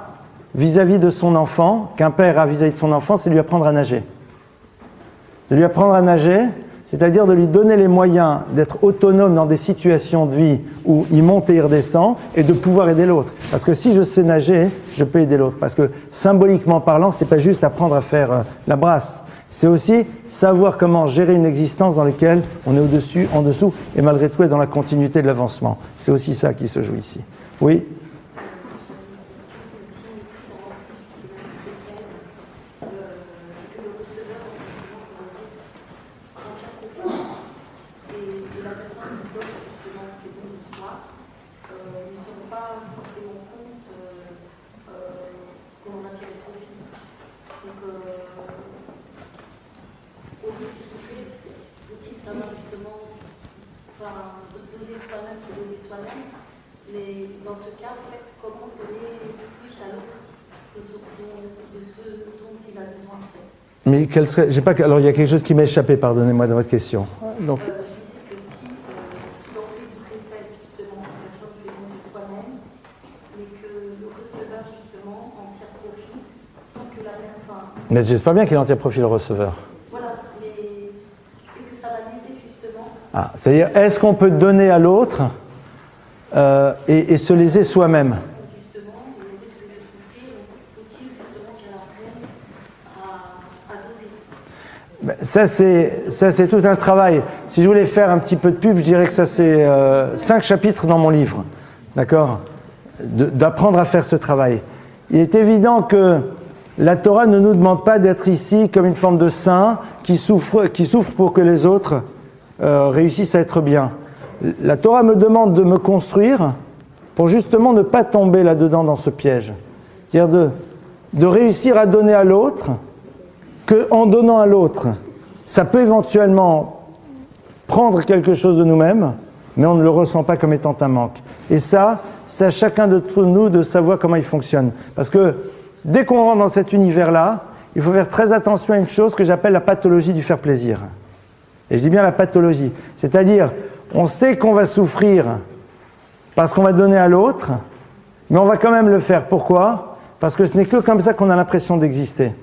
vis-à-vis de son enfant, qu'un père a vis-à-vis de son enfant, c'est de lui apprendre à nager. De lui apprendre à nager, c'est-à-dire de lui donner les moyens d'être autonome dans des situations de vie où il monte et il redescend, et de pouvoir aider l'autre. Parce que si je sais nager, je peux aider l'autre. Parce que symboliquement parlant, c'est pas juste apprendre à faire la brasse. C'est aussi savoir comment gérer une existence dans laquelle on est au-dessus, en dessous, et malgré tout être dans la continuité de l'avancement. C'est aussi ça qui se joue ici. Oui ? Mais dans ce cas, en fait, comment donner plus à l'autre de ce dont il a besoin, en fait. Mais quel serait, j'ai pas, alors il y a quelque chose qui m'a échappé, pardonnez-moi, dans votre question. Donc, je disais que si, sous l'emprise du précède, justement, la personne fait don de soi-même, mais que le receveur, justement, en tire profit, sans que la personne... Mais j'espère bien qu'il en tire profit, le receveur. Voilà, mais que ça va l'user, justement. Ah, c'est-à-dire, est-ce qu'on peut donner à l'autre et se léser soi-même. Justement, le risque de souffrir, faut-il justement qu'elle apprenne à doser. Ça, c'est tout un travail. Si je voulais faire un petit peu de pub, je dirais que ça, c'est 5 chapitres dans mon livre. D'accord ? D'apprendre à faire ce travail. Il est évident que la Torah ne nous demande pas d'être ici comme une forme de saint qui souffre pour que les autres réussissent à être bien. La Torah me demande de me construire pour justement ne pas tomber là-dedans dans ce piège. C'est-à-dire de réussir à donner à l'autre, qu'en donnant à l'autre, ça peut éventuellement prendre quelque chose de nous-mêmes, mais on ne le ressent pas comme étant un manque. Et ça, c'est à chacun d'entre nous de savoir comment il fonctionne. Parce que dès qu'on rentre dans cet univers-là, il faut faire très attention à une chose que j'appelle la pathologie du faire plaisir. Et je dis bien la pathologie. C'est-à-dire, on sait qu'on va souffrir parce qu'on va donner à l'autre, mais on va quand même le faire. Pourquoi ? Parce que ce n'est que comme ça qu'on a l'impression d'exister.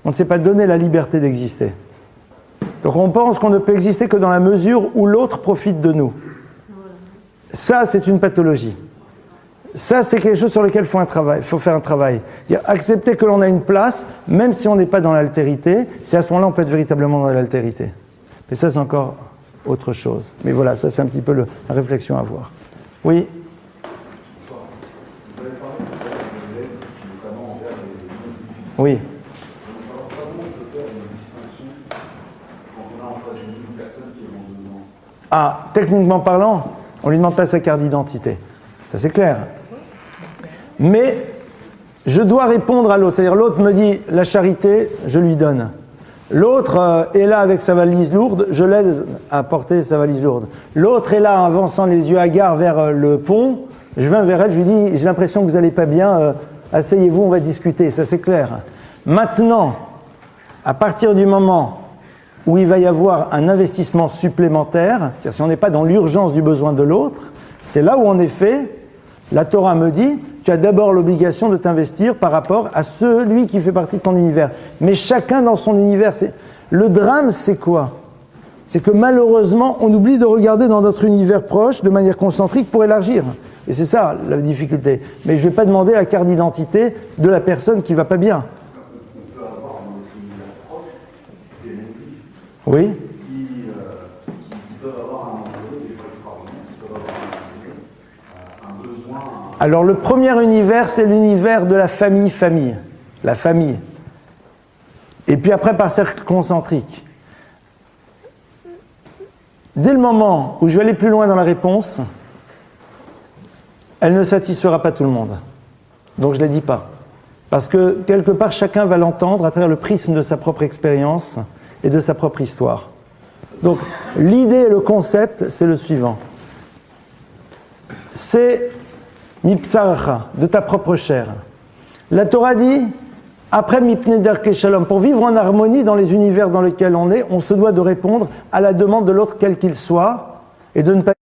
On ne s'est pas donné la liberté d'exister. Donc on pense qu'on ne peut exister que dans la mesure où l'autre profite de nous. Ça, c'est une pathologie. Ça, c'est quelque chose sur lequel il faut faire un travail. Accepter que l'on a une place, même si on n'est pas dans l'altérité, c'est à ce moment-là on peut être véritablement dans l'altérité. Mais ça, c'est encore autre chose. Mais voilà, ça, c'est un petit peu la réflexion à avoir. Oui ? Oui. Ah, techniquement parlant, on ne lui demande pas sa carte d'identité. Ça, c'est clair. Mais je dois répondre à l'autre. C'est-à-dire, l'autre me dit la charité, je lui donne. L'autre est là avec sa valise lourde, je l'aide à porter sa valise lourde. L'autre est là, avançant les yeux hagards vers le pont. Je viens vers elle, je lui dis, j'ai l'impression que vous n'allez pas bien, asseyez-vous, on va discuter. Ça, c'est clair. Maintenant, à partir du moment où il va y avoir un investissement supplémentaire, c'est-à-dire si on n'est pas dans l'urgence du besoin de l'autre, c'est là où en effet, la Torah me dit, tu as d'abord l'obligation de t'investir par rapport à celui qui fait partie de ton univers. Mais chacun dans son univers. Le drame, c'est quoi ? C'est que malheureusement, on oublie de regarder dans notre univers proche de manière concentrique pour élargir. Et c'est ça la difficulté. Mais je ne vais pas demander la carte d'identité de la personne qui ne va pas bien. Oui. Qui peuvent avoir un besoin. Alors le premier univers, c'est l'univers de la famille. La famille. Et puis après, par cercle concentrique. Dès le moment où je vais aller plus loin dans la réponse, elle ne satisfera pas tout le monde. Donc je ne la dis pas. Parce que quelque part, chacun va l'entendre à travers le prisme de sa propre expérience et de sa propre histoire. Donc, l'idée et le concept, c'est le suivant. C'est mipsaracha, de ta propre chair. La Torah dit, après mipnei darkei shalom, pour vivre en harmonie dans les univers dans lesquels on est, on se doit de répondre à la demande de l'autre quel qu'il soit, et de ne pas